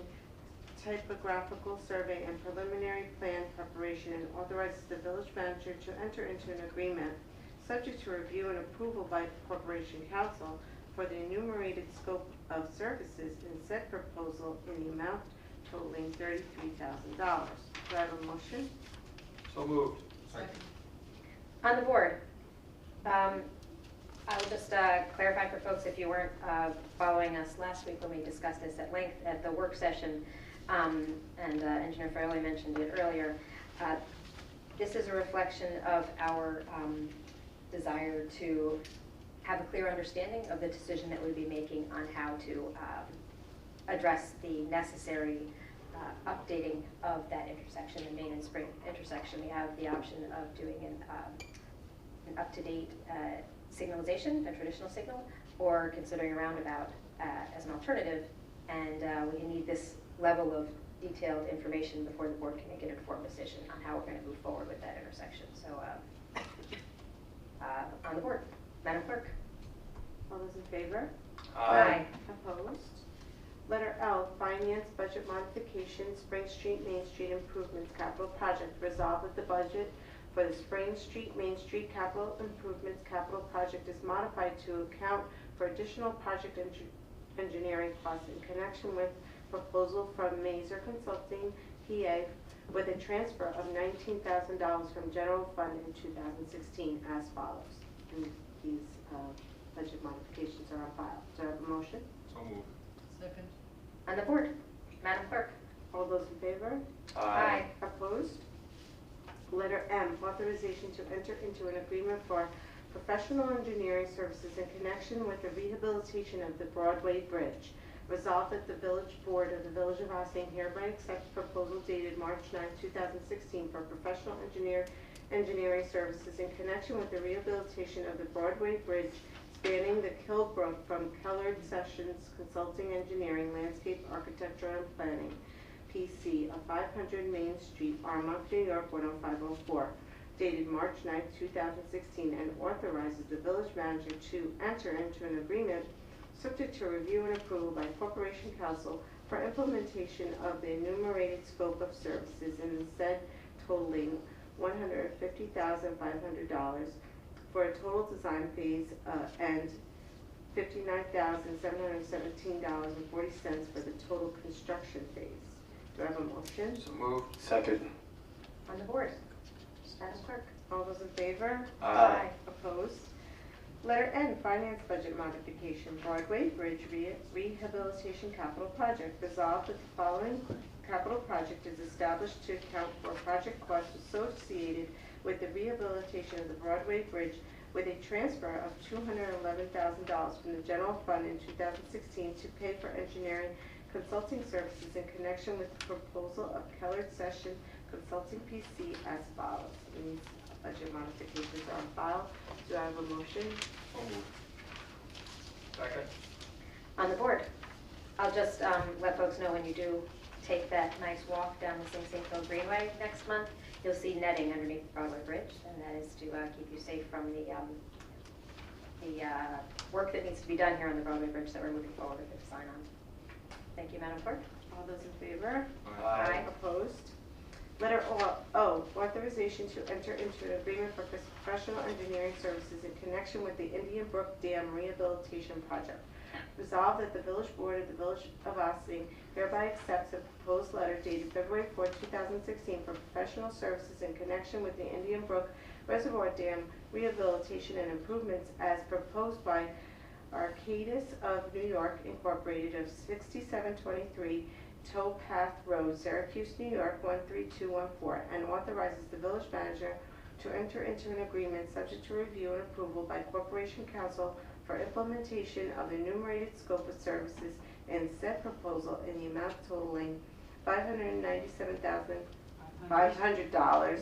typographical survey, and preliminary plan preparation, and authorizes the village manager to enter into an agreement subject to review and approval by Corporation Council for the enumerated scope of services in said proposal in the amount totaling $33,000. Do I have a motion? So moved. On the board, I will just clarify for folks, if you weren't following us last week when we discussed this at length at the work session, and Engineer Farrelly mentioned it earlier, this is a reflection of our desire to have a clear understanding of the decision that we'll be making on how to address the necessary updating of that intersection, the Main and Spring intersection. We have the option of doing an up-to-date signalization, a traditional signal, or considering a roundabout as an alternative, and we need this level of detailed information before the board can make an informed decision on how we're going to move forward with that intersection. So on the board, Madam Clerk. All those in favor? Aye. Opposed? Letter L, Finance Budget Modification, Spring Street, Main Street Improvements Capital Project. Resolved that the budget for the Spring Street, Main Street Capital Improvements Capital Project is modified to account for additional project engineering costs in connection with proposal from Mazer Consulting, PA, with a transfer of $19,000 from general fund in 2016 as follows. And these budget modifications are on file. Do I have a motion? So moved. Second. On the board, Madam Clerk. All those in favor? Aye. Opposed? Letter M, authorization to enter into an agreement for professional engineering services in connection with the rehabilitation of the Broadway Bridge. Resolved that the Village Board of the Village of Austin hereby accepts proposal dated March 9, 2016 for professional engineering services in connection with the rehabilitation of the Broadway Bridge spanning the Kilbrook from Kellard Sessions Consulting Engineering, Landscape Architecture and Planning, PC, of 500 Main Street, Armonk, New York, 10504, dated March 9, 2016, and authorizes the village manager to enter into an agreement subject to review and approval by Corporation Council for implementation of the enumerated scope of services in the said totaling $150,500 for a total design phase and $59,717.40 for the total construction phase. Do I have a motion? So moved. Second. On the board, Madam Clerk. All those in favor? Aye. Opposed? Letter N, Finance Budget Modification, Broadway Bridge Rehabilitation Capital Project. Resolved that the following capital project is established to account for project costs associated with the rehabilitation of the Broadway Bridge with a transfer of $211,000 from the general fund in 2016 to pay for engineering consulting services in connection with the proposal of Kellard Session Consulting PC as follows. These budget modifications are on file. Do I have a motion? So moved. Second. On the board, I'll just let folks know when you do take that nice walk down the Sing Sing Hill Greenway next month, you'll see netting underneath the Broadway Bridge, and that is to keep you safe from the work that needs to be done here on the Broadway Bridge that we're moving forward with the design on. Thank you, Madam Clerk. All those in favor? Aye. Opposed? Letter O, authorization to enter into an agreement for professional engineering services in connection with the Indian Brook Dam Rehabilitation Project. Resolved that the Village Board of the Village of Ossining hereby accepts a proposed letter dated February 4, 2016 for professional services in connection with the Indian Brook Reservoir Dam Rehabilitation and Improvements as proposed by Arcadis of New York Incorporated of 6723 Towpath Road, Syracuse, New York 13214, and authorizes the village manager to enter into an agreement subject to review and approval by Corporation Council for implementation of the enumerated scope of services in said proposal in the amount totaling $597,500.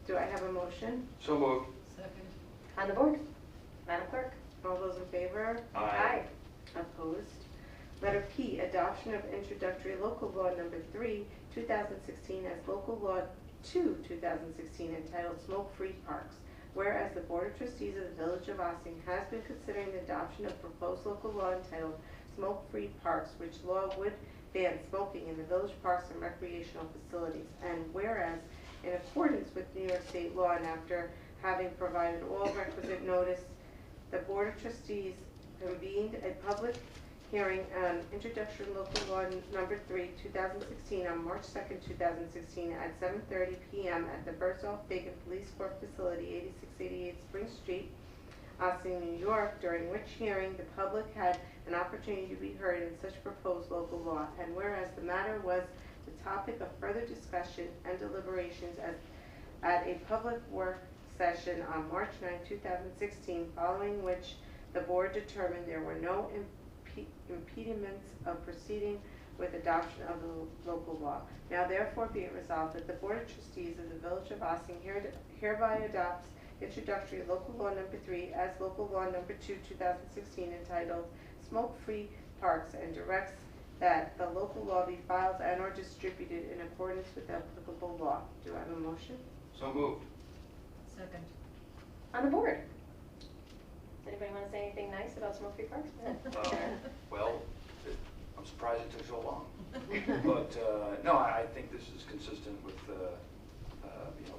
Do I have a motion? So moved. On the board, Madam Clerk? All those in favor? Aye. Opposed? Letter P, adoption of introductory local law number 3, 2016 as local law 2, 2016 entitled Smoke-Free Parks. Whereas the Board of Trustees of the Village of Ossining has been considering the adoption of proposed local law entitled Smoke-Free Parks, which law would ban smoking in the village parks and recreational facilities. And whereas, in accordance with New York State law and after having provided all requisite notice, the Board of Trustees convened a public hearing on introductory local law number 3, 2016 on March 2nd, 2016 at 7:30 p.m. at the Bertolf Bacon Police Court Facility, 8688 Spring Street, Ossining, New York, during which hearing the public had an opportunity to be heard in such proposed local law. And whereas the matter was the topic of further discussion and deliberations at a public work session on March 9, 2016, following which the board determined there were no impediments of proceeding with adoption of the local law. Now therefore be it resolved that the Board of Trustees of the Village of Ossining hereby adopts introductory local law number 3 as local law number 2, 2016 entitled Smoke-Free Parks, and directs that the local law be filed and or distributed in accordance with the applicable law. Do I have a motion? So moved. Second. On the board? Does anybody want to say anything nice about smoke-free parks? Well, I'm surprised it took so long. But, no, I think this is consistent with,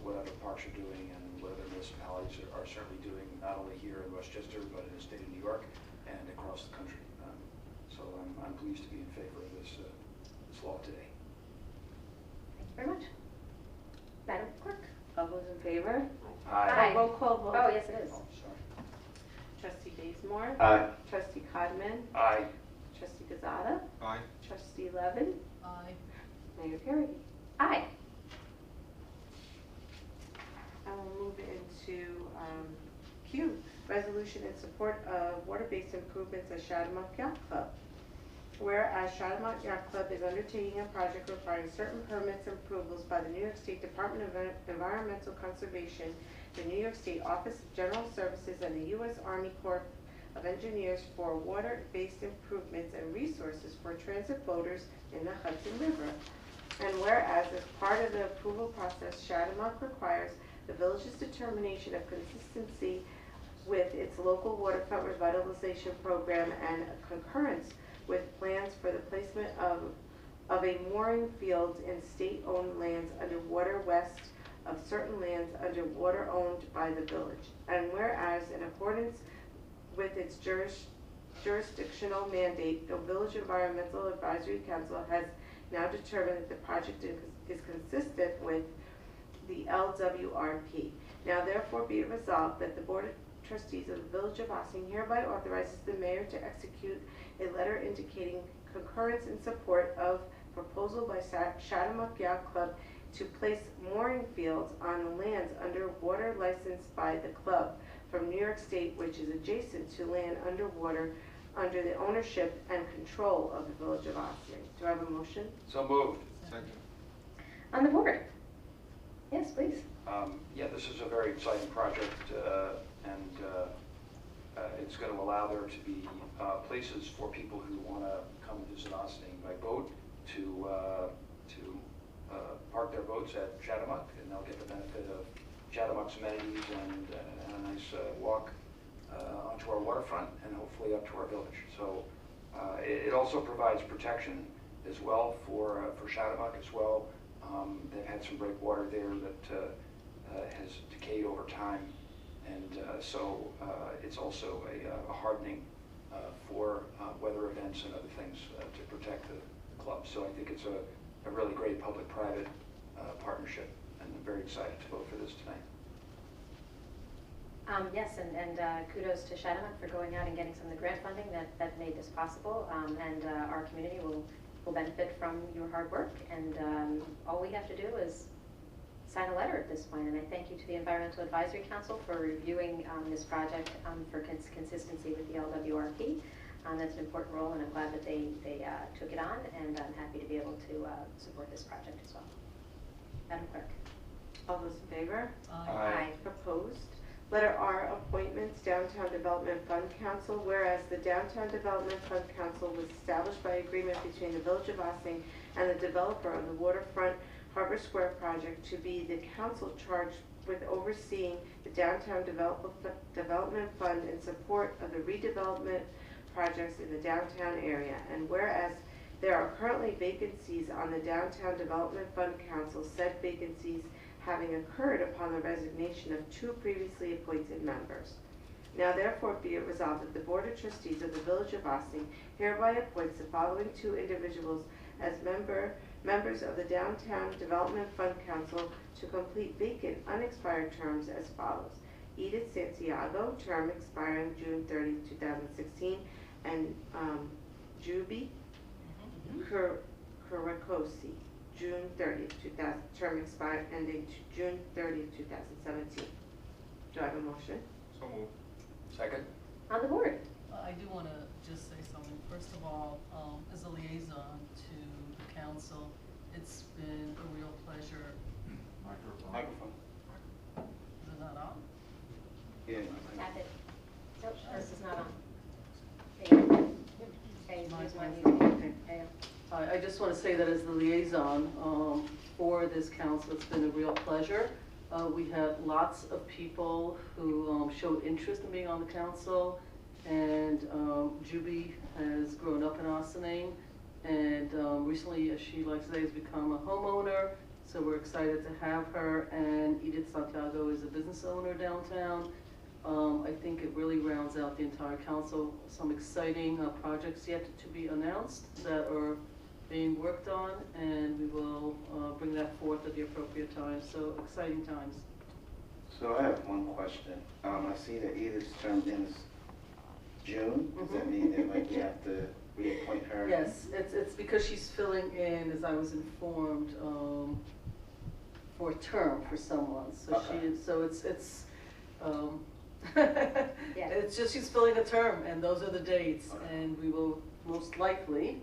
what other parks are doing and what other municipalities are certainly doing, not only here in Westchester, but in the state of New York and across the country. So I'm pleased to be in favor of this law today. Thank you very much. Madam Clerk? All those in favor? Aye. Roll call vote. Oh, yes, it is. Oh, sorry. Trustee Bazemore? Aye. Trustee Codman? Aye. Trustee Gazada? Aye. Trustee Levin? Aye. Mayor Perry? Aye. I will move into Q, resolution in support of water-based improvements at Shaddamunk Yacht Club. Whereas Shaddamunk Yacht Club is undertaking a project requiring certain permits and approvals by the New York State Department of Environmental Conservation, the New York State Office of General Services, and the U.S. Army Corps of Engineers for water-based improvements and resources for transit boaters in the Hudson River. And whereas as part of the approval process, Shaddamunk requires the village's determination of consistency with its local waterfront revitalization program and concurrence with plans for the placement of a mooring field in state-owned lands under water west of certain lands under water owned by the village. And whereas in accordance with its jurisdictional mandate, the Village Environmental Advisory Council has now determined that the project is consistent with the LWRP. Now therefore be it resolved that the Board of Trustees of the Village of Ossining hereby authorizes the mayor to execute a letter indicating concurrence in support of proposal by Shaddamunk Yacht Club to place mooring fields on the lands under water licensed by the club from New York State, which is adjacent to land underwater under the ownership and control of the Village of Ossining. Do I have a motion? So moved. Second. On the board? Yes, please. Yeah, this is a very exciting project, and it's going to allow there to be places for people who want to come and visit Ossining by boat to park their boats at Shaddamunk, and they'll get the benefit of Shaddamunk's amenities and a nice walk onto our waterfront and hopefully up to our village. So it also provides protection as well for Shaddamunk as well. They've had some breakwater there that has decayed over time, and so it's also a hardening for weather events and other things to protect the club. So I think it's a really great public-private partnership, and I'm very excited to vote for this tonight. Yes, and kudos to Shaddamunk for going out and getting some of the grant funding that made this possible, and our community will benefit from your hard work, and all we have to do is sign a letter at this point. And I thank you to the Environmental Advisory Council for reviewing this project for consistency with the LWRP. That's an important role, and I'm glad that they took it on, and I'm happy to be able to support this project as well. Madam Clerk. All those in favor? Aye. Opposed? Letter R, appointments, Downtown Development Fund Council. Whereas the Downtown Development Fund Council was established by agreement between the Village of Ossining and the developer of the waterfront Harbor Square project to be the council charged with overseeing the Downtown Development Fund in support of the redevelopment projects in the downtown area. And whereas there are currently vacancies on the Downtown Development Fund Council, said vacancies having occurred upon the resignation of 2 previously appointed members. Now therefore be it resolved that the Board of Trustees of the Village of Ossining hereby appoints the following 2 individuals as members of the Downtown Development Fund Council to complete vacant, unexpired terms as follows. Edith Santiago, term expiring June 30, 2016, and Juby Kurakosi, June 30, 2000, term expired ending June 30, 2017. Do I have a motion? So moved. Second? On the board. I do want to just say something. First of all, as a liaison to the council, it's been a real pleasure. Microphone. Is it not on? Yeah. Tap it. Nope, this is not on. There you go. Okay, use one. There you go. I just want to say that as the liaison for this council, it's been a real pleasure. We have lots of people who showed interest in being on the council, and Juby has grown up in Ossining, and recently, as she likes to say, has become a homeowner, so we're excited to have her, and Edith Santiago is a business owner downtown. I think it really rounds out the entire council. Some exciting projects yet to be announced that are being worked on, and we will bring that forth at the appropriate time. So exciting times. So I have one question. I see that Edith's term ends June. Does that mean that like we have to reappoint her? Yes, it's because she's filling in, as I was informed, for a term for someone. So Okay. it's it's just she's filling a term, and those are the dates, and we will most likely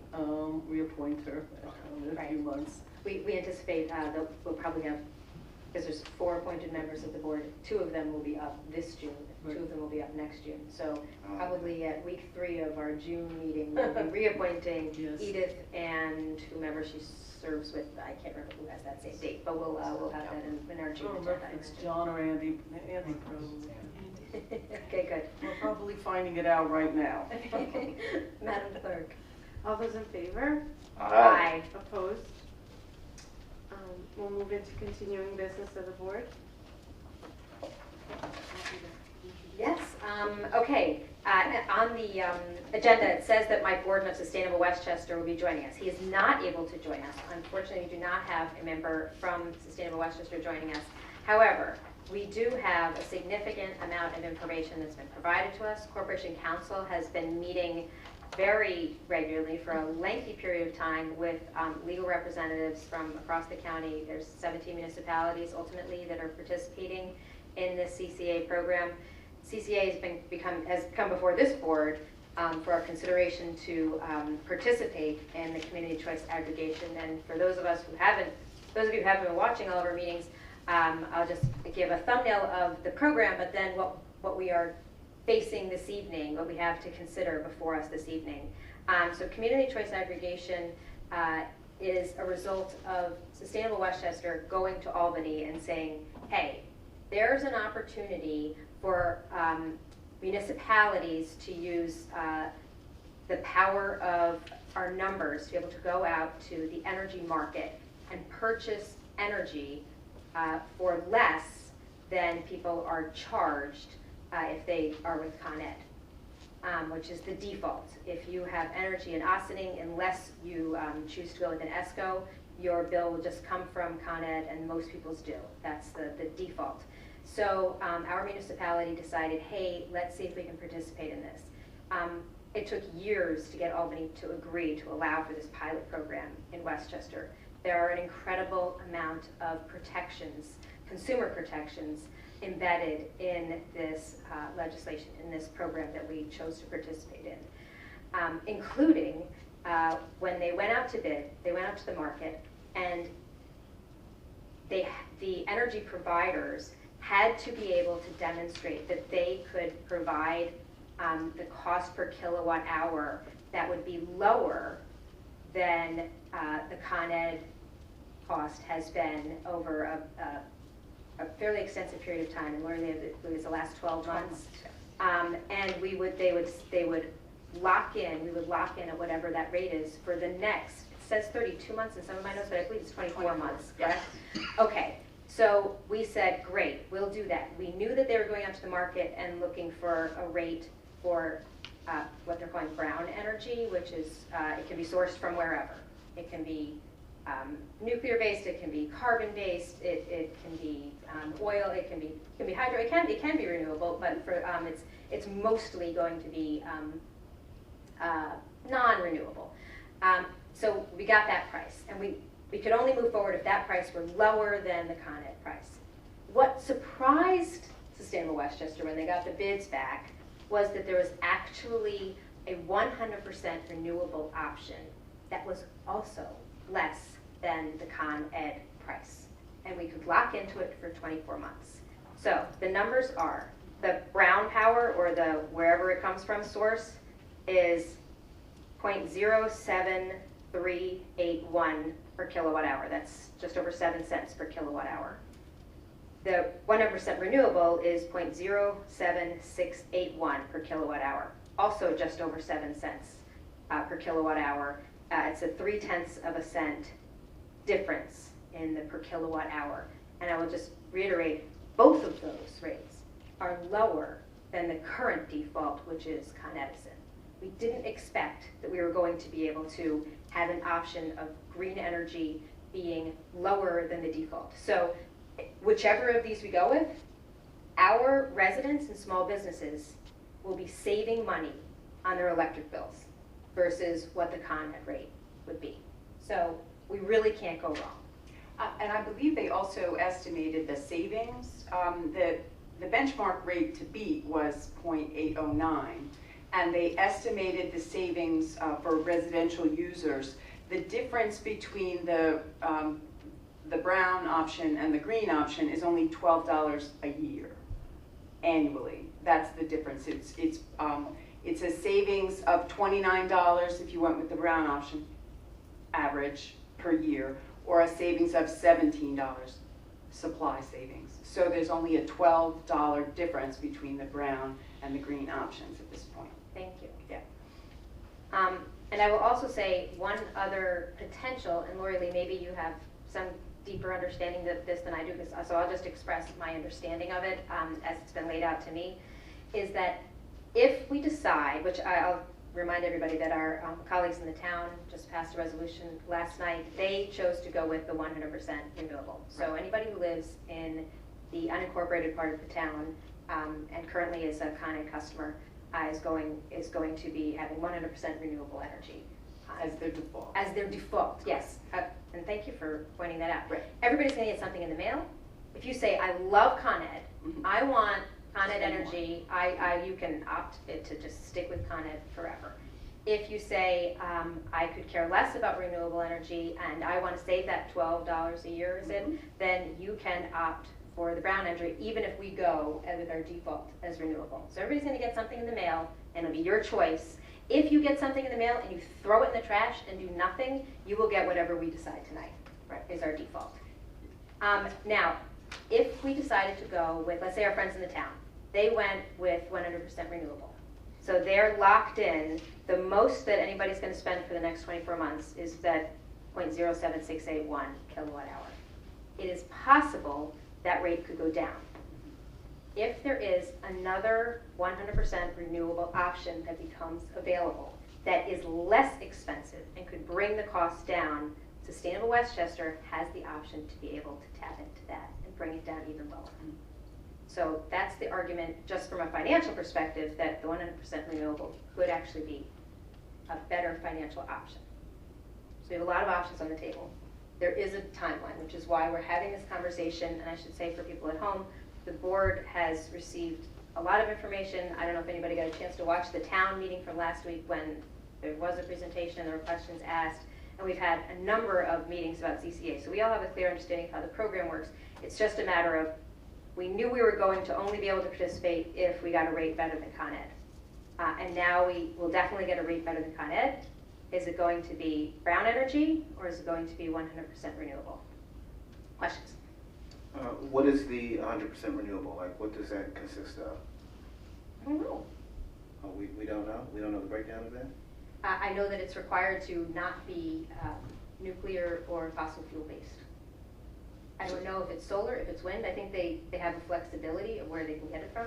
reappoint her in a few months. We anticipate that we'll probably have, because there's 4 appointed members of the board, 2 of them will be up this June, 2 of them will be up next June. So probably at week 3 of our June meeting, we'll be reappointing Edith and whomever she serves with. I can't remember who has that same date, but we'll have that in our June agenda. It's John or Andy. Andy probably. Okay, good. We're probably finding it out right now. Madam Clerk. All those in favor? Aye. Opposed? We'll move into continuing business of the board. Yes, okay. On the agenda, it says that Mike Gordon of Sustainable Westchester will be joining us. He is not able to join us. Unfortunately, we do not have a member from Sustainable Westchester joining us. However, we do have a significant amount of information that's been provided to us. Corporation Counsel has been meeting very regularly for a lengthy period of time with legal representatives from across the county. There's 17 municipalities ultimately that are participating in this CCA program. CCA has come before this board for our consideration to participate in the community choice aggregation. And for those of you who haven't been watching all of our meetings, I'll just give a thumbnail of the program, but then what we are facing this evening, what we have to consider before us this evening. So community choice aggregation is a result of Sustainable Westchester going to Albany and saying, hey, there's an opportunity for municipalities to use the power of our numbers to be able to go out to the energy market and purchase energy for less than people are charged if they are with Con Ed, which is the default. If you have energy in Ossining, unless you choose to go with an ESCO, your bill will just come from Con Ed, and most people's do. That's the default. So our municipality decided, hey, let's see if we can participate in this. It took years to get Albany to agree to allow for this pilot program in Westchester. There are an incredible amount of protections, consumer protections, embedded in this legislation, in this program that we chose to participate in. including when they went out to bid, they went out to the market, and the energy providers had to be able to demonstrate that they could provide the cost per kilowatt hour that would be lower than the Con Ed cost has been over a fairly extensive period of time, and literally it was the last 12 months. And they would lock in, we would lock in at whatever that rate is for the next, it says 32 months in some of my notes, but I believe it's 24 months, correct? Okay, so we said, great, we'll do that. We knew that they were going out to the market and looking for a rate for what they're calling brown energy, which is, it can be sourced from wherever. It can be nuclear-based, it can be carbon-based, it can be oil, it can be hydro, it can be renewable, but for it's mostly going to be non-renewable. So we got that price, and we could only move forward if that price were lower than the Con Ed price. What surprised Sustainable Westchester when they got the bids back was that there was actually a 100% renewable option that was also less than the Con Ed price. And we could lock into it for 24 months. So the numbers are, the brown power, or the wherever it comes from source, is 0.07381 per kilowatt hour. That's just over 7 cents per kilowatt hour. The 100% renewable is 0.07681 per kilowatt hour, also just over 7 cents per kilowatt hour. It's a 0.3 cent difference in the per kilowatt hour. And I will just reiterate, both of those rates are lower than the current default, which is Con Edison. We didn't expect that we were going to be able to have an option of green energy being lower than the default. So whichever of these we go with, our residents and small businesses will be saving money on their electric bills versus what the Con Ed rate would be. So we really can't go wrong. And I believe they also estimated the savings. The benchmark rate to beat was 0.809, and they estimated the savings for residential users. The difference between the brown option and the green option is only $12 a year annually. That's the difference. It's a savings of $29 if you went with the brown option, average per year, or a savings of $17 supply savings. So there's only a $12 difference between the brown and the green options at this point. Thank you. Yeah. And I will also say one other potential, and Lori Lee, maybe you have some deeper understanding of this than I do, so I'll just express my understanding of it as it's been laid out to me, is that if we decide, which I'll remind everybody that our colleagues in the town just passed a resolution last night, they chose to go with the 100% renewable. So anybody who lives in the unincorporated part of the town and currently is a Con Ed customer is going to be having 100% renewable energy. As their default. As their default, yes. And thank you for pointing that out. Right. Everybody's going to get something in the mail. If you say, I love Con Ed, I want Con Ed energy, you can opt it to just stick with Con Ed forever. If you say, I could care less about renewable energy and I want to save that $12 a year, is it? Then you can opt for the brown energy, even if we go with our default as renewable. So everybody's going to get something in the mail, and it'll be your choice. If you get something in the mail and you throw it in the trash and do nothing, you will get whatever we decide tonight, right, is our default. Now, if we decided to go with, let's say our friends in the town, they went with 100% renewable. So they're locked in. The most that anybody's going to spend for the next 24 months is that 0.07681 kilowatt hour. It is possible that rate could go down. If there is another 100% renewable option that becomes available that is less expensive and could bring the cost down, Sustainable Westchester has the option to be able to tap into that and bring it down even lower. So that's the argument, just from a financial perspective, that the 100% renewable could actually be a better financial option. So we have a lot of options on the table. There is a timeline, which is why we're having this conversation, and I should say for people at home, the board has received a lot of information. I don't know if anybody got a chance to watch the town meeting from last week when there was a presentation, there were questions asked, and we've had a number of meetings about CCA. So we all have a clear understanding of how the program works. It's just a matter of, we knew we were going to only be able to participate if we got a rate better than Con Ed. And now we will definitely get a rate better than Con Ed. Is it going to be brown energy, or is it going to be 100% renewable? Questions? What is the 100% renewable? Like, what does that consist of? I don't know. Oh, we don't know? We don't know the breakdown of that? I know that it's required to not be nuclear or fossil fuel based. I don't know if it's solar, if it's wind. I think they have the flexibility of where they can get it from.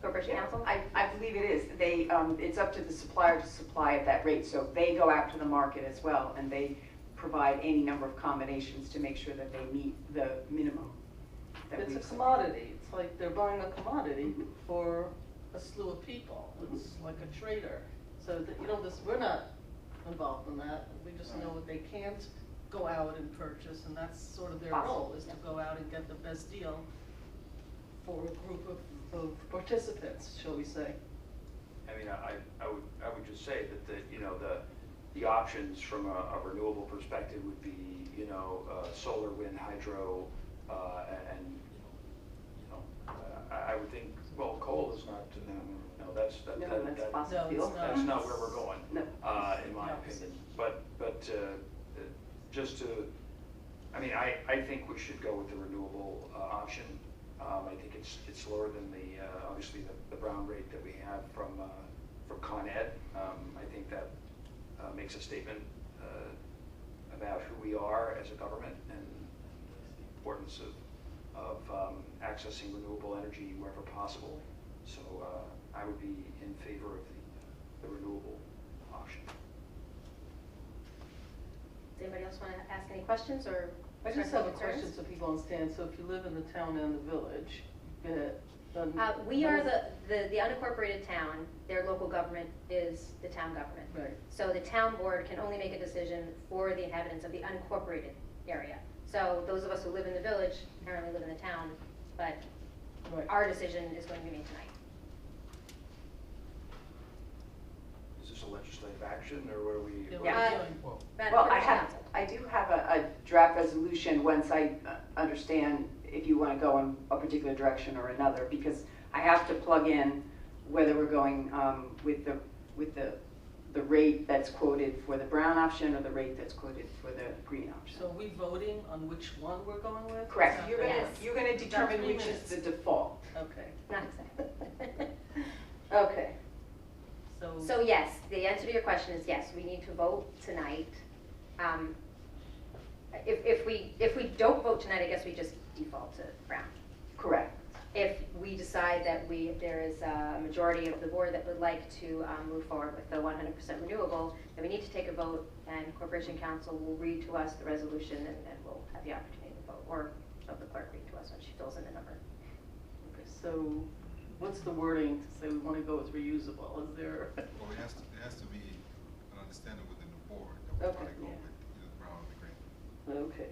Corporation Council? I believe it is. It's up to the supplier to supply at that rate. So they go out to the market as well, and they provide any number of combinations to make sure that they meet the minimum. It's a commodity. It's like they're buying a commodity for a slew of people. It's like a trader. So that, we're not involved in that. We just know what they can't go out and purchase, and that's sort of their role, is to go out and get the best deal for a group of participants, shall we say. I mean, I would just say that the options from a renewable perspective would be, solar, wind, hydro, and I would think, well, coal is not, that's fossil fuel. That's not where we're going, in my opinion. But just to, I think we should go with the renewable option. I think it's lower than obviously the brown rate that we have from Con Ed. I think that makes a statement about who we are as a government and the importance of accessing renewable energy wherever possible. So I would be in favor of the renewable option. Does anybody else want to ask any questions or? I just have a question so people understand. So if you live in the town and the village, we are the unincorporated town. Their local government is the town government. Right. So the town board can only make a decision for the inhabitants of the unincorporated area. So those of us who live in the village apparently live in the town, but our decision is going to be made tonight. Is this a legislative action, or what are we? Well, I do have a draft resolution once I understand if you want to go in a particular direction or another, because I have to plug in whether we're going with the rate that's quoted for the brown option or the rate that's quoted for the green option. So are we voting on which one we're going with? Correct. You're going to determine which is the default. Okay. Not exactly. Okay. So yes, the answer to your question is yes. We need to vote tonight. If we don't vote tonight, I guess we just default to brown. Correct. If we decide that there is a majority of the board that would like to move forward with the 100% renewable, then we need to take a vote, and Corporation Council will read to us the resolution, and we'll have the opportunity to vote, or have the clerk read to us when she fills in the number. Okay, so what's the wording to say we want to go with reusable? Is there? Well, it has to be an understanding within the board that we want to go with either brown or the green. Okay.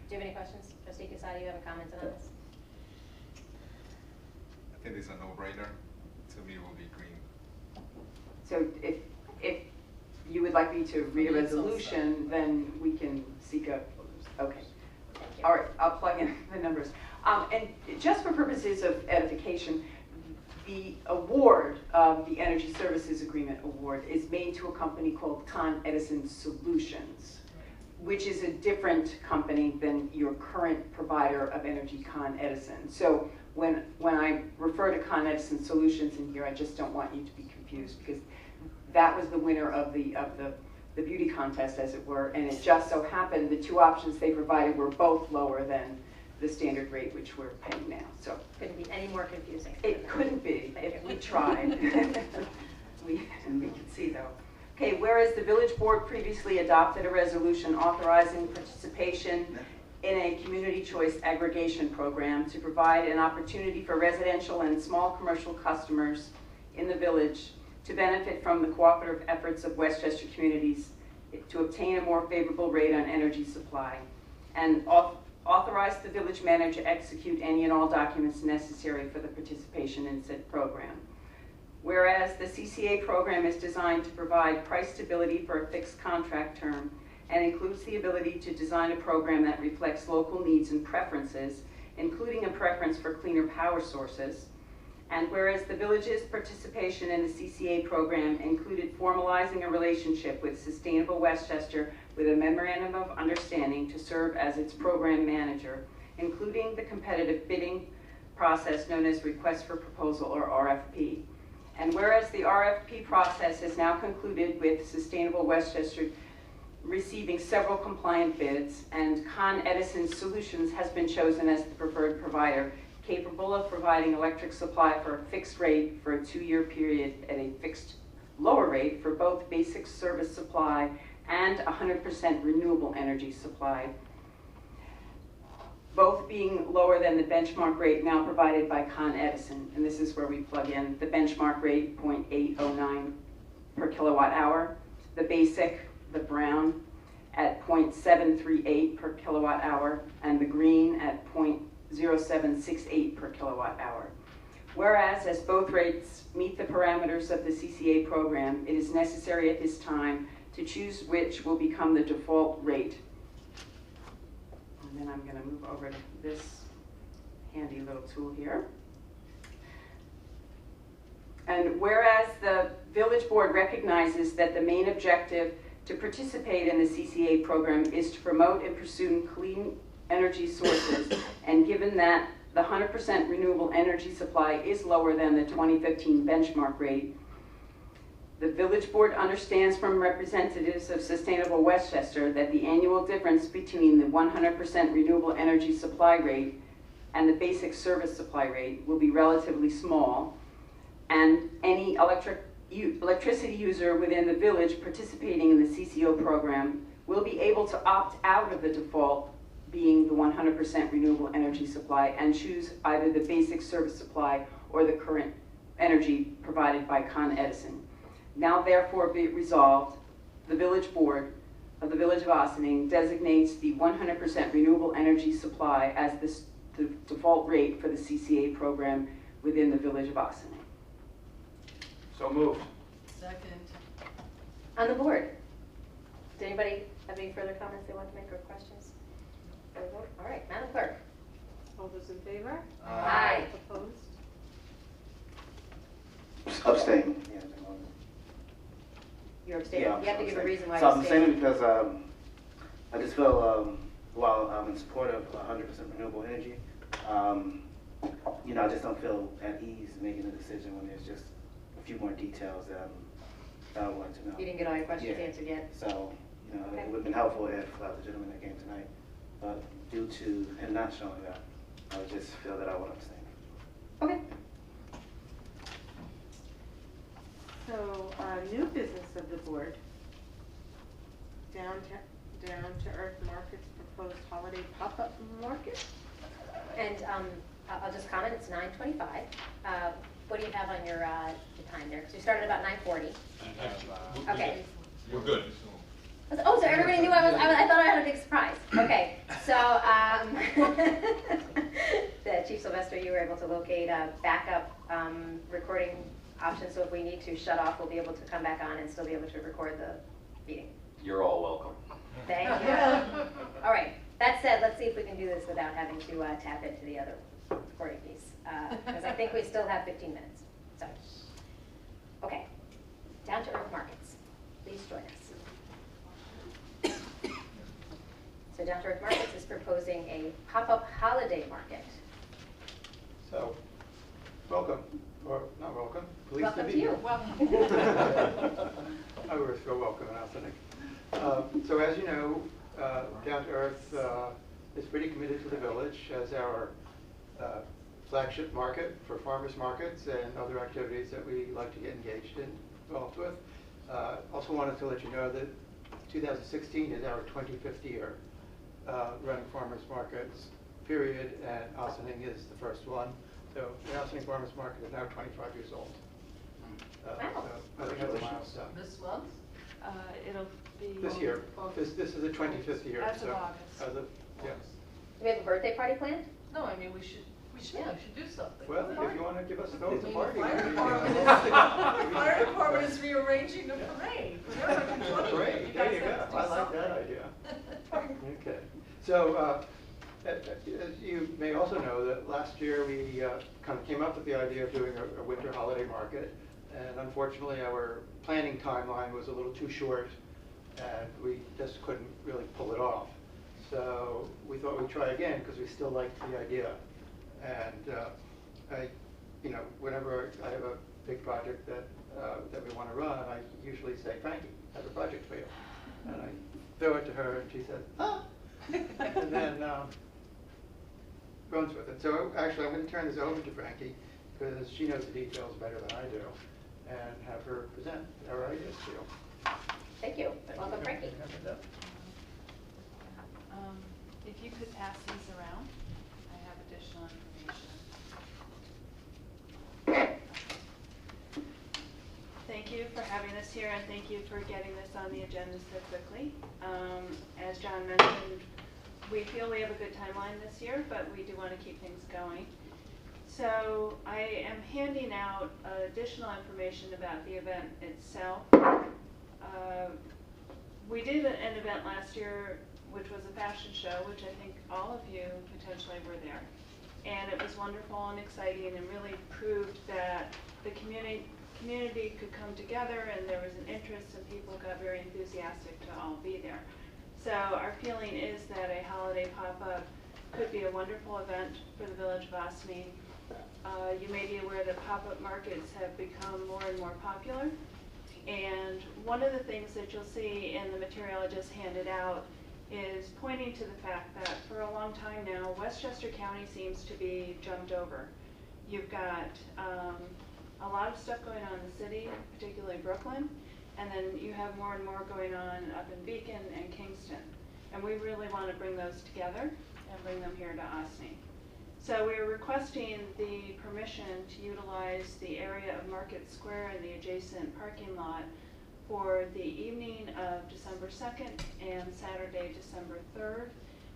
Do you have any questions? Trustee Casati, you have a comment on this? I think it's a no-brainer. To me, it will be green. So if you would like me to read a resolution, then we can seek a, okay. All right, I'll plug in the numbers. And just for purposes of edification, the award, the Energy Services Agreement Award, is made to a company called Con Edison Solutions, which is a different company than your current provider of energy, Con Edison. So when I refer to Con Edison Solutions in here, I just don't want you to be confused, because that was the winner of the beauty contest, as it were, and it just so happened the two options they provided were both lower than the standard rate, which we're paying now. So couldn't be any more confusing. It couldn't be if we tried. we can see though. Okay, whereas the village board previously adopted a resolution authorizing participation in a community choice aggregation program to provide an opportunity for residential and small commercial customers in the village to benefit from the cooperative efforts of Westchester communities to obtain a more favorable rate on energy supply, and authorize the village manager to execute any and all documents necessary for the participation in said program. Whereas the CCA program is designed to provide price stability for a fixed contract term and includes the ability to design a program that reflects local needs and preferences, including a preference for cleaner power sources. And whereas the village's participation in the CCA program included formalizing a relationship with Sustainable Westchester with a memorandum of understanding to serve as its program manager, including the competitive bidding process known as Request for Proposal or RFP. And whereas the RFP process is now concluded with Sustainable Westchester receiving several compliant bids, and Con Edison Solutions has been chosen as the preferred provider, capable of providing electric supply for a fixed rate for a 2-year period at a fixed lower rate for both basic service supply and 100% renewable energy supply, both being lower than the benchmark rate now provided by Con Edison. And this is where we plug in the benchmark rate, 0.809 per kilowatt hour, the basic, the brown, at 0.738 per kilowatt hour, and the green at 0.0768 per kilowatt hour. Whereas, as both rates meet the parameters of the CCA program, it is necessary at this time to choose which will become the default rate. And then I'm going to move over to this handy little tool here. And whereas the Village Board recognizes that the main objective to participate in the CCA program is to promote and pursue clean energy sources, and given that the 100% renewable energy supply is lower than the 2015 benchmark rate, the Village Board understands from representatives of Sustainable Westchester that the annual difference between the 100% renewable energy supply rate and the basic service supply rate will be relatively small, and any electricity user within the village participating in the CCO program will be able to opt out of the default being the 100% renewable energy supply and choose either the basic service supply or the current energy provided by Con Edison. Now therefore be it resolved, the Village Board of the Village of Ossining designates the 100% renewable energy supply as the default rate for the CCA program within the Village of Ossining. So moved. Second. On the board, does anybody have any further comments they want to make or questions? All right, Madam Clerk. All those in favor? Aye. Opposed? Abstain. You're abstaining. Yeah, You have to give a reason why So you're I'm abstaining. abstaining because I just feel while I'm in support of 100% renewable energy, I just don't feel at ease making a decision when there's just a few more details that I would like to know. You didn't get all your questions answered yet? So, it would have been helpful if the gentleman that came tonight, but due to him not showing up, I would just feel that I would abstain. Okay. So, new business of the board. Down to Earth Market's proposed holiday pop-up market. And I'll just comment, it's 9:25. What do you have on your the time there? Because we started about 9:40. Okay. We're good. Oh, so everybody knew I thought I had a big surprise. Okay, so Chief Sylvester, you were able to locate a backup recording option, so if we need to shut off, we'll be able to come back on and still be able to record the meeting. You're all welcome. Thank you. All right, that said, let's see if we can do this without having to tap into the other recording piece, because I think we still have 15 minutes. So, okay, Down to Earth Markets, please join us. So Down to Earth Markets is proposing a pop-up holiday market. So, welcome, or not welcome, pleased Welcome to to be you. here. Welcome. I always feel welcome in Ossining. So as you know, Down to Earth is pretty committed to the village as our flagship market for farmers markets and other activities that we like to get involved with. Also wanted to let you know that 2016 is our 25th year running farmers markets, period, and Ossining is the first one. So the Ossining Farmers Market is now 25 years old. Wow. So I think that's a milestone. This month? It'll be. This year. This is the 25th year. As of so August. As of, yes. Do we have a birthday party planned? No, I mean, we should should do something. Well, if you want to give us a vote to The party. fire department is rearranging the parade. Great, there you go. I like that idea. Okay. So, as you may also know, that last year we kind of came up with the idea of doing a winter holiday market. And unfortunately, our planning timeline was a little too short, and we just couldn't really pull it off. So we thought we'd try again because we still liked the idea. And whenever I have a big project that we want to run, I usually say, Frankie, I have a project for you. And I throw it to her, and she says, ah, and then runs with it. So actually, I'm going to turn this over to Frankie because she knows the details better than I do, and have her present our ideas to you. Thank you. Welcome, Frankie. If you could pass these around, I have additional information. Thank you for having us here, and thank you for getting this on the agenda so quickly. As John mentioned, we feel we have a good timeline this year, but we do want to keep things going. So I am handing out additional information about the event itself. We did an event last year which was a fashion show, which I think all of you potentially were there. And it was wonderful and exciting, and really proved that the community could come together, and there was an interest, and people got very enthusiastic to all be there. So our feeling is that a holiday pop-up could be a wonderful event for the Village of Ossining. You may be aware that pop-up markets have become more and more popular. And one of the things that you'll see in the material I just handed out is pointing to the fact that for a long time now, Westchester County seems to be jumped over. You've got a lot of stuff going on in the city, particularly Brooklyn, and then you have more and more going on up in Beacon and Kingston. And we really want to bring those together and bring them here to Ossining. So we are requesting the permission to utilize the area of Market Square and the adjacent parking lot for the evening of December 2nd and Saturday, December 3rd.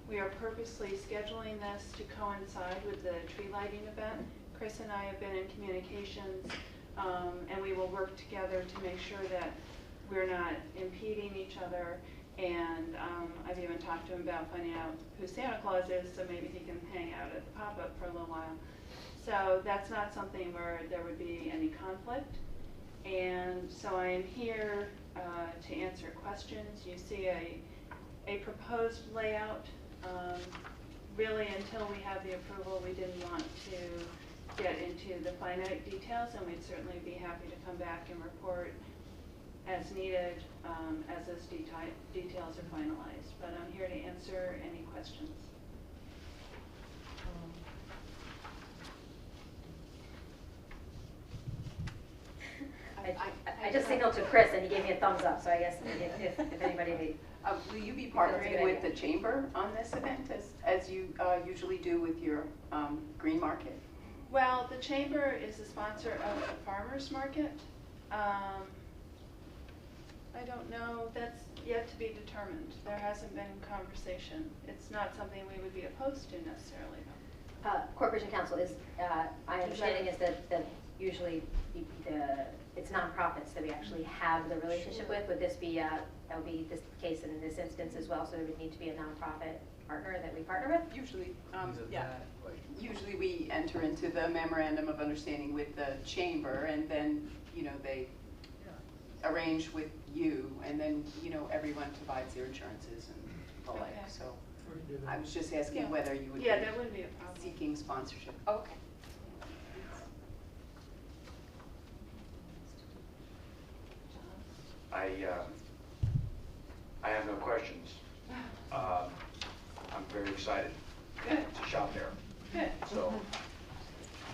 We are purposely scheduling this to coincide with the tree lighting event. Chris and I have been in communications, and we will work together to make sure that we're not impeding each other. And I've even talked to him about finding out who Santa Claus is, so maybe he can hang out at the pop-up for a little while. So that's not something where there would be any conflict. And so I am here to answer questions. You see a proposed layout. Really, until we have the approval, we didn't want to get into the finite details, and we'd certainly be happy to come back and report as needed as those details are finalized. But I'm here to answer any questions. I just signaled to Chris, and he gave me a thumbs up, so I guess if anybody needs. Will you be partnering with the Chamber on this event, as you usually do with your green market? Well, the Chamber is the sponsor of the Farmers Market. I don't know, that's yet to be determined. There hasn't been conversation. It's not something we would be opposed to necessarily, though. Corporation Counsel is, my understanding is that usually it's nonprofits that we actually have the relationship with. Would this be, that would be this case in this instance as well, so there would need to be a nonprofit partner that we partner with? Usually, yeah. Usually we enter into the memorandum of understanding with the Chamber, and then, they arrange with you, and then, everyone provides their insurances and the like. So I was just asking whether you would be that wouldn't be a problem. Seeking sponsorship. Okay. I have no questions. I'm very excited to shop there. Good. So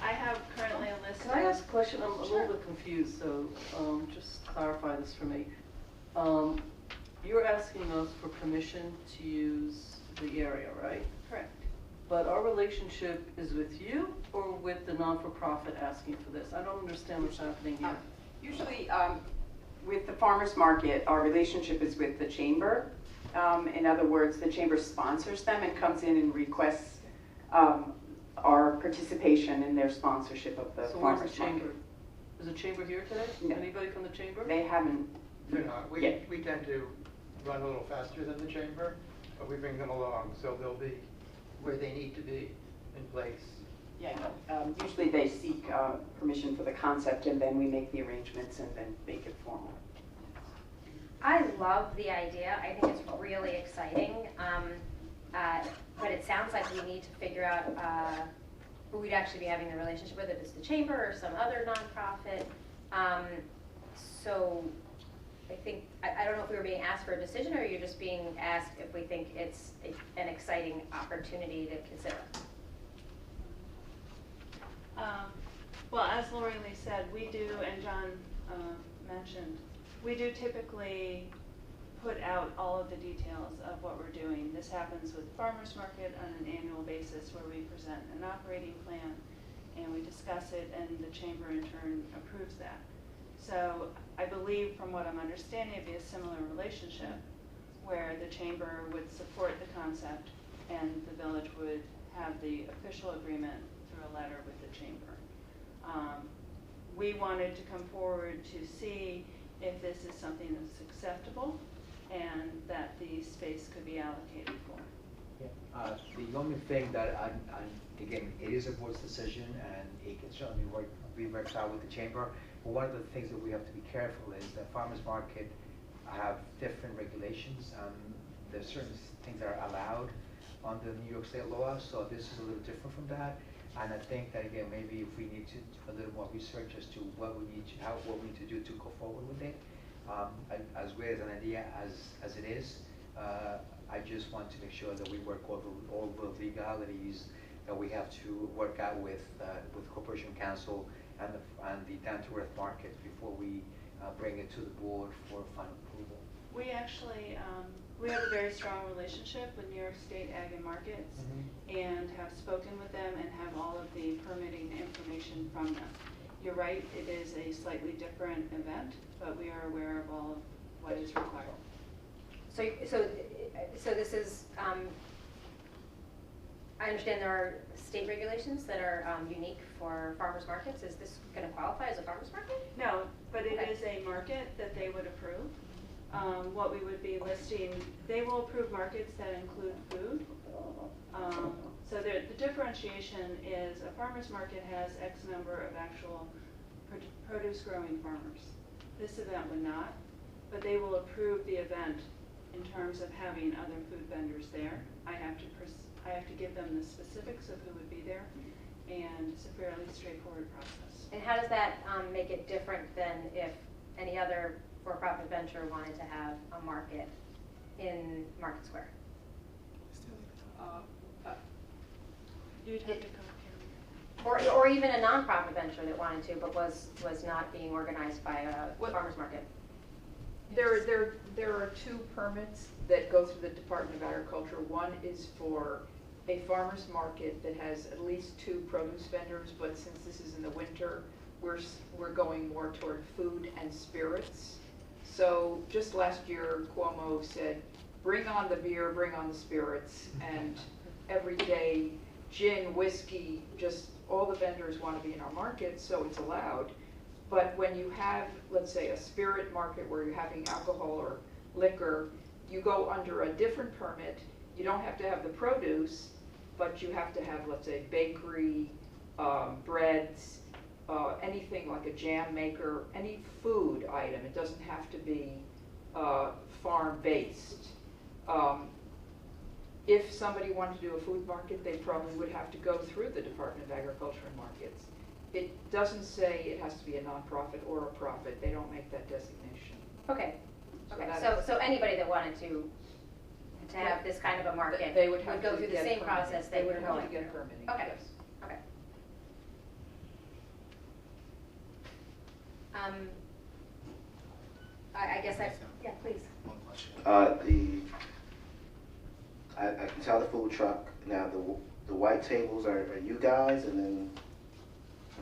I have currently a list. Can I ask a question? I'm a little bit confused, so just clarify this for me. You're asking us for permission to use the area, right? Correct. But our relationship is with you or with the non-for-profit asking for this? I don't understand what's happening here. Usually, with the farmers market, our relationship is with the Chamber. In other words, the Chamber sponsors them and comes in and requests our participation in their sponsorship of the So where's the farmers market. chamber? Is the chamber here today? No. Anybody from the chamber? They haven't. They're not. We Yeah. tend to run a little faster than the chamber, but we bring them along, so they'll be where they need to be in place. Yeah, usually they seek permission for the concept, and then we make the arrangements and then make it formal. I love the idea. I think it's really exciting. But it sounds like we need to figure out who we'd actually be having the relationship with, if it's the chamber or some other nonprofit. So I think, I don't know if we were being asked for a decision, or you're just being asked if we think it's an exciting opportunity to consider. Well, as Lori Lee said, we do, and John mentioned, we do typically put out all of the details of what we're doing. This happens with Farmers Market on an annual basis, where we present an operating plan and we discuss it, and the chamber in turn approves that. So I believe, from what I'm understanding, it'd be a similar relationship where the chamber would support the concept and the village would have the official agreement through a letter with the chamber. We wanted to come forward to see if this is something that's acceptable and that the space could be allocated for. Yeah. The only thing that again, it is a board's decision, and it can certainly be worked out with the chamber. But one of the things that we have to be careful is that farmers market have different regulations. There's certain things that are allowed under New York State law, so this is a little different from that. And I think that again, maybe if we need to do a little more research as to what we need to do to go forward with it. As great as an idea as it is, I just want to make sure that we work all the legalities that we have to work out with Corporation Council and the Down to Earth markets before we bring it to the board for final approval. We actually, we have a very strong relationship with New York State Ag and Markets, and have spoken with them and have all of the permitting information from them. You're right, it is a slightly different event, but we are aware of all of what is required. So this is, I understand there are state regulations that are unique for farmers markets. Is this going to qualify as a farmers market? No, but it is a market that they would approve. What we would be listing, they will approve markets that include food. So the differentiation is a farmer's market has X number of actual produce growing farmers. This event would not, but they will approve the event in terms of having other food vendors there. I have to give them the specifics of who would be there, and it's a fairly straightforward process. And how does that make it different than if any other for-profit venture wanted to have a market in Market Square? You'd have to come here. Or even a nonprofit venture that wanted to, but was not being organized by a farmer's market. There are two permits that go through the Department of Agriculture. One is for a farmer's market that has at least 2 produce vendors, but since this is in the winter, we're going more toward food and spirits. So just last year, Cuomo said, bring on the beer, bring on the spirits, and every day, gin, whiskey, just all the vendors want to be in our market, so it's allowed. But when you have, let's say, a spirit market where you're having alcohol or liquor, you go under a different permit. You don't have to have the produce, but you have to have, let's say, bakery, breads, anything like a jam maker, any food item. It doesn't have to be farm-based. If somebody wanted to do a food market, they probably would have to go through the Department of Agriculture and Markets. It doesn't say it has to be a nonprofit or a profit. They don't make that designation. Okay. Okay. So anybody that wanted to have this kind of a market they would have go to through the get same permitting. process They that would you're have going to get through. permitting. Okay. Yes. Okay. I guess yeah, please. I can tell the food truck. Now the white tables are you guys, and then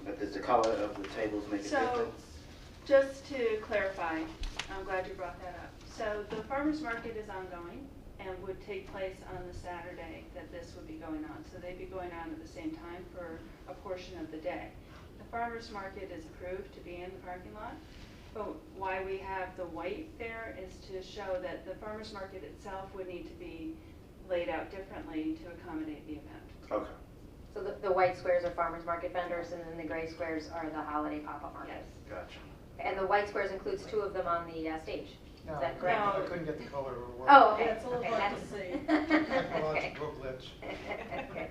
but does the color of the tables make a difference? So, just to clarify, I'm glad you brought that up. So the farmer's market is ongoing, and would take place on the Saturday that this would be going on. So they'd be going on at the same time for a portion of the day. The farmer's market is approved to be in the parking lot, but why we have the white there is to show that the farmer's market itself would need to be laid out differently to accommodate the event. Okay. So the white squares are farmers market vendors, and then the gray squares are the holiday pop-up markets. Gotcha. And the white squares includes 2 of them on the stage. No, Is that correct? I couldn't get the color to work. Oh, okay. Yeah, it's a little Okay, hard to that's- see. Technological glitch. Okay.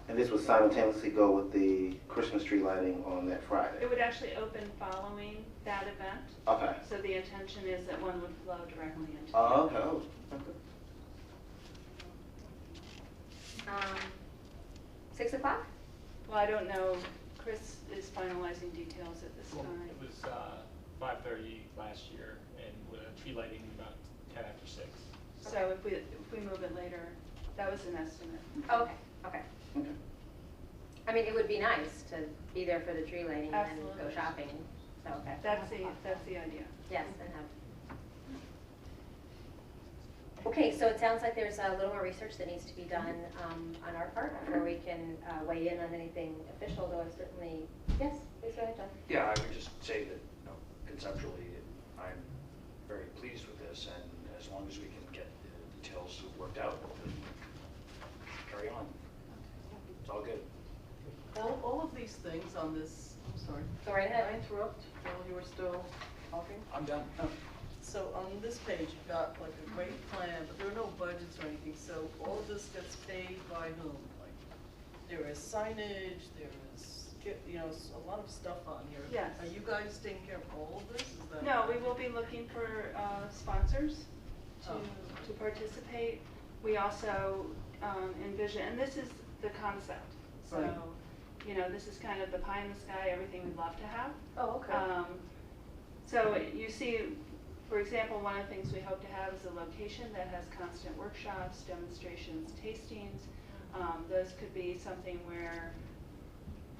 And this would simultaneously go with the Christmas tree lighting on that Friday? It would actually open following that event. Okay. So the intention is that one would flow directly into. Oh, okay. Oh, okay. 6 o'clock? Well, I don't know, Chris is finalizing details at this time. It was 5:30 last year, and with a tree lighting about 10 after 6. So if we move it later, that was an estimate. Okay, okay. I mean, it would be nice to be there for the tree lighting and then go Absolutely. shopping, so, okay. That's the idea. Yes, and have. Okay, so it sounds like there's a little more research that needs to be done on our part before we can weigh in on anything official, though I certainly, yes, please go ahead, John. Yeah, I would just say that, conceptually, I'm very pleased with this, and as long as we can get the details worked out, then carry on. It's all good. All of these things on this, I'm sorry. Go right ahead. Can I interrupt while you were still talking? I'm done. So on this page, you've got like a great plan, but there are no budgets or anything, so all of this gets paid by whom? Like, there is signage, there is, a lot of stuff on here. Yes. Are you guys taking care of all of this? Is that? No, we will be looking for sponsors Oh. to participate. We also envision, and this is the concept. So, Right. this is kind of the pie in the sky, everything we'd love to have. Oh, okay. So you see, for example, one of the things we hope to have is a location that has constant workshops, demonstrations, tastings. Those could be something where,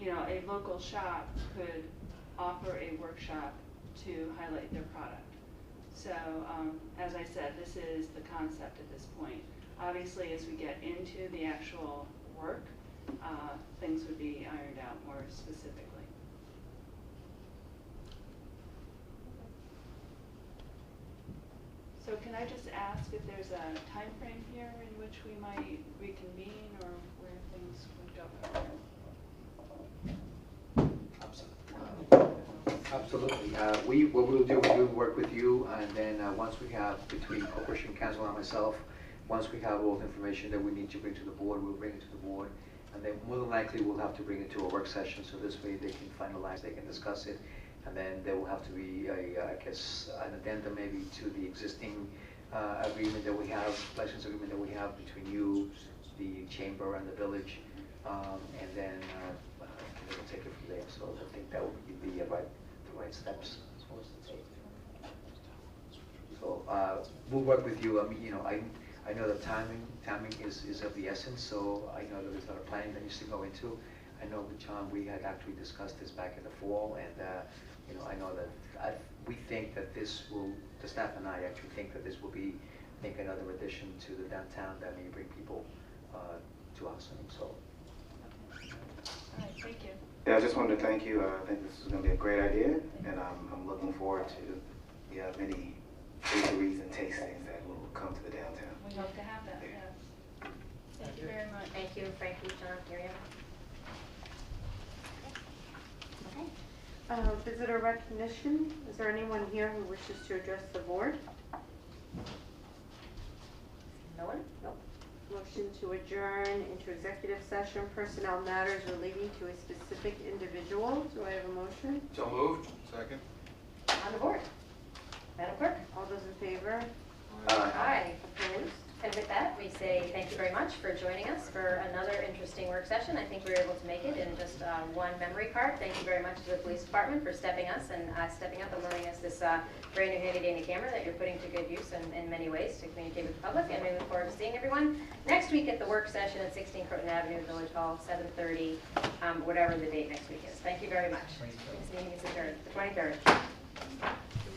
a local shop could offer a workshop to highlight their product. So, as I said, this is the concept at this point. Obviously, as we get into the actual work, things would be ironed out more specifically. So can I just ask if there's a time frame here in which we might reconvene or where things would go from here? Absolutely. What we'll do, we'll work with you, and then once we have, between Corporation Counsel and myself, once we have all the information that we need to bring to the board, we'll bring it to the board. And then more than likely, we'll have to bring it to a work session, so this way they can finalize, they can discuss it. And then there will have to be, an addendum maybe to the existing agreement that we have, license agreement that we have between you, the chamber, and the village. And then we'll take it from there. So I think that would be the right steps as well as to take. So we'll work with you. I mean, I know that timing is of the essence, so I know that there's a lot of planning that needs to go into. I know with John, we had actually discussed this back in the fall, and I know that we think that this will, the staff and I actually think that this will be, I think, another addition to the downtown that may bring people to us. And so. All right, thank you. Yeah, I just wanted to thank you. I think this is going to be a great idea, and I'm looking forward to many bakeries and tastings that will come to the downtown. We hope to have that, yes. Thank you very much. Thank you, Frankie, John, Miriam. Visitor recognition. Is there anyone here who wishes to address the board? No one? Nope. Motion to adjourn into executive session, personnel matters relating to a specific individual. Do I have a motion? So moved. Second. On the board. Madam Clerk? All those in favor? Aye. Opposed? And with that, we say thank you very much for joining us for another interesting work session. I think we were able to make it in just one memory card. Thank you very much to the police department for stepping up and loaning us this brand new handy-dandy camera that you're putting to good use in many ways to communicate with the public. And we look forward to seeing everyone next week at the work session at 16 Croton Avenue, Village Hall, 7:30, whatever the date next week is. Thank you very much. This meeting is adjourned, the 23rd.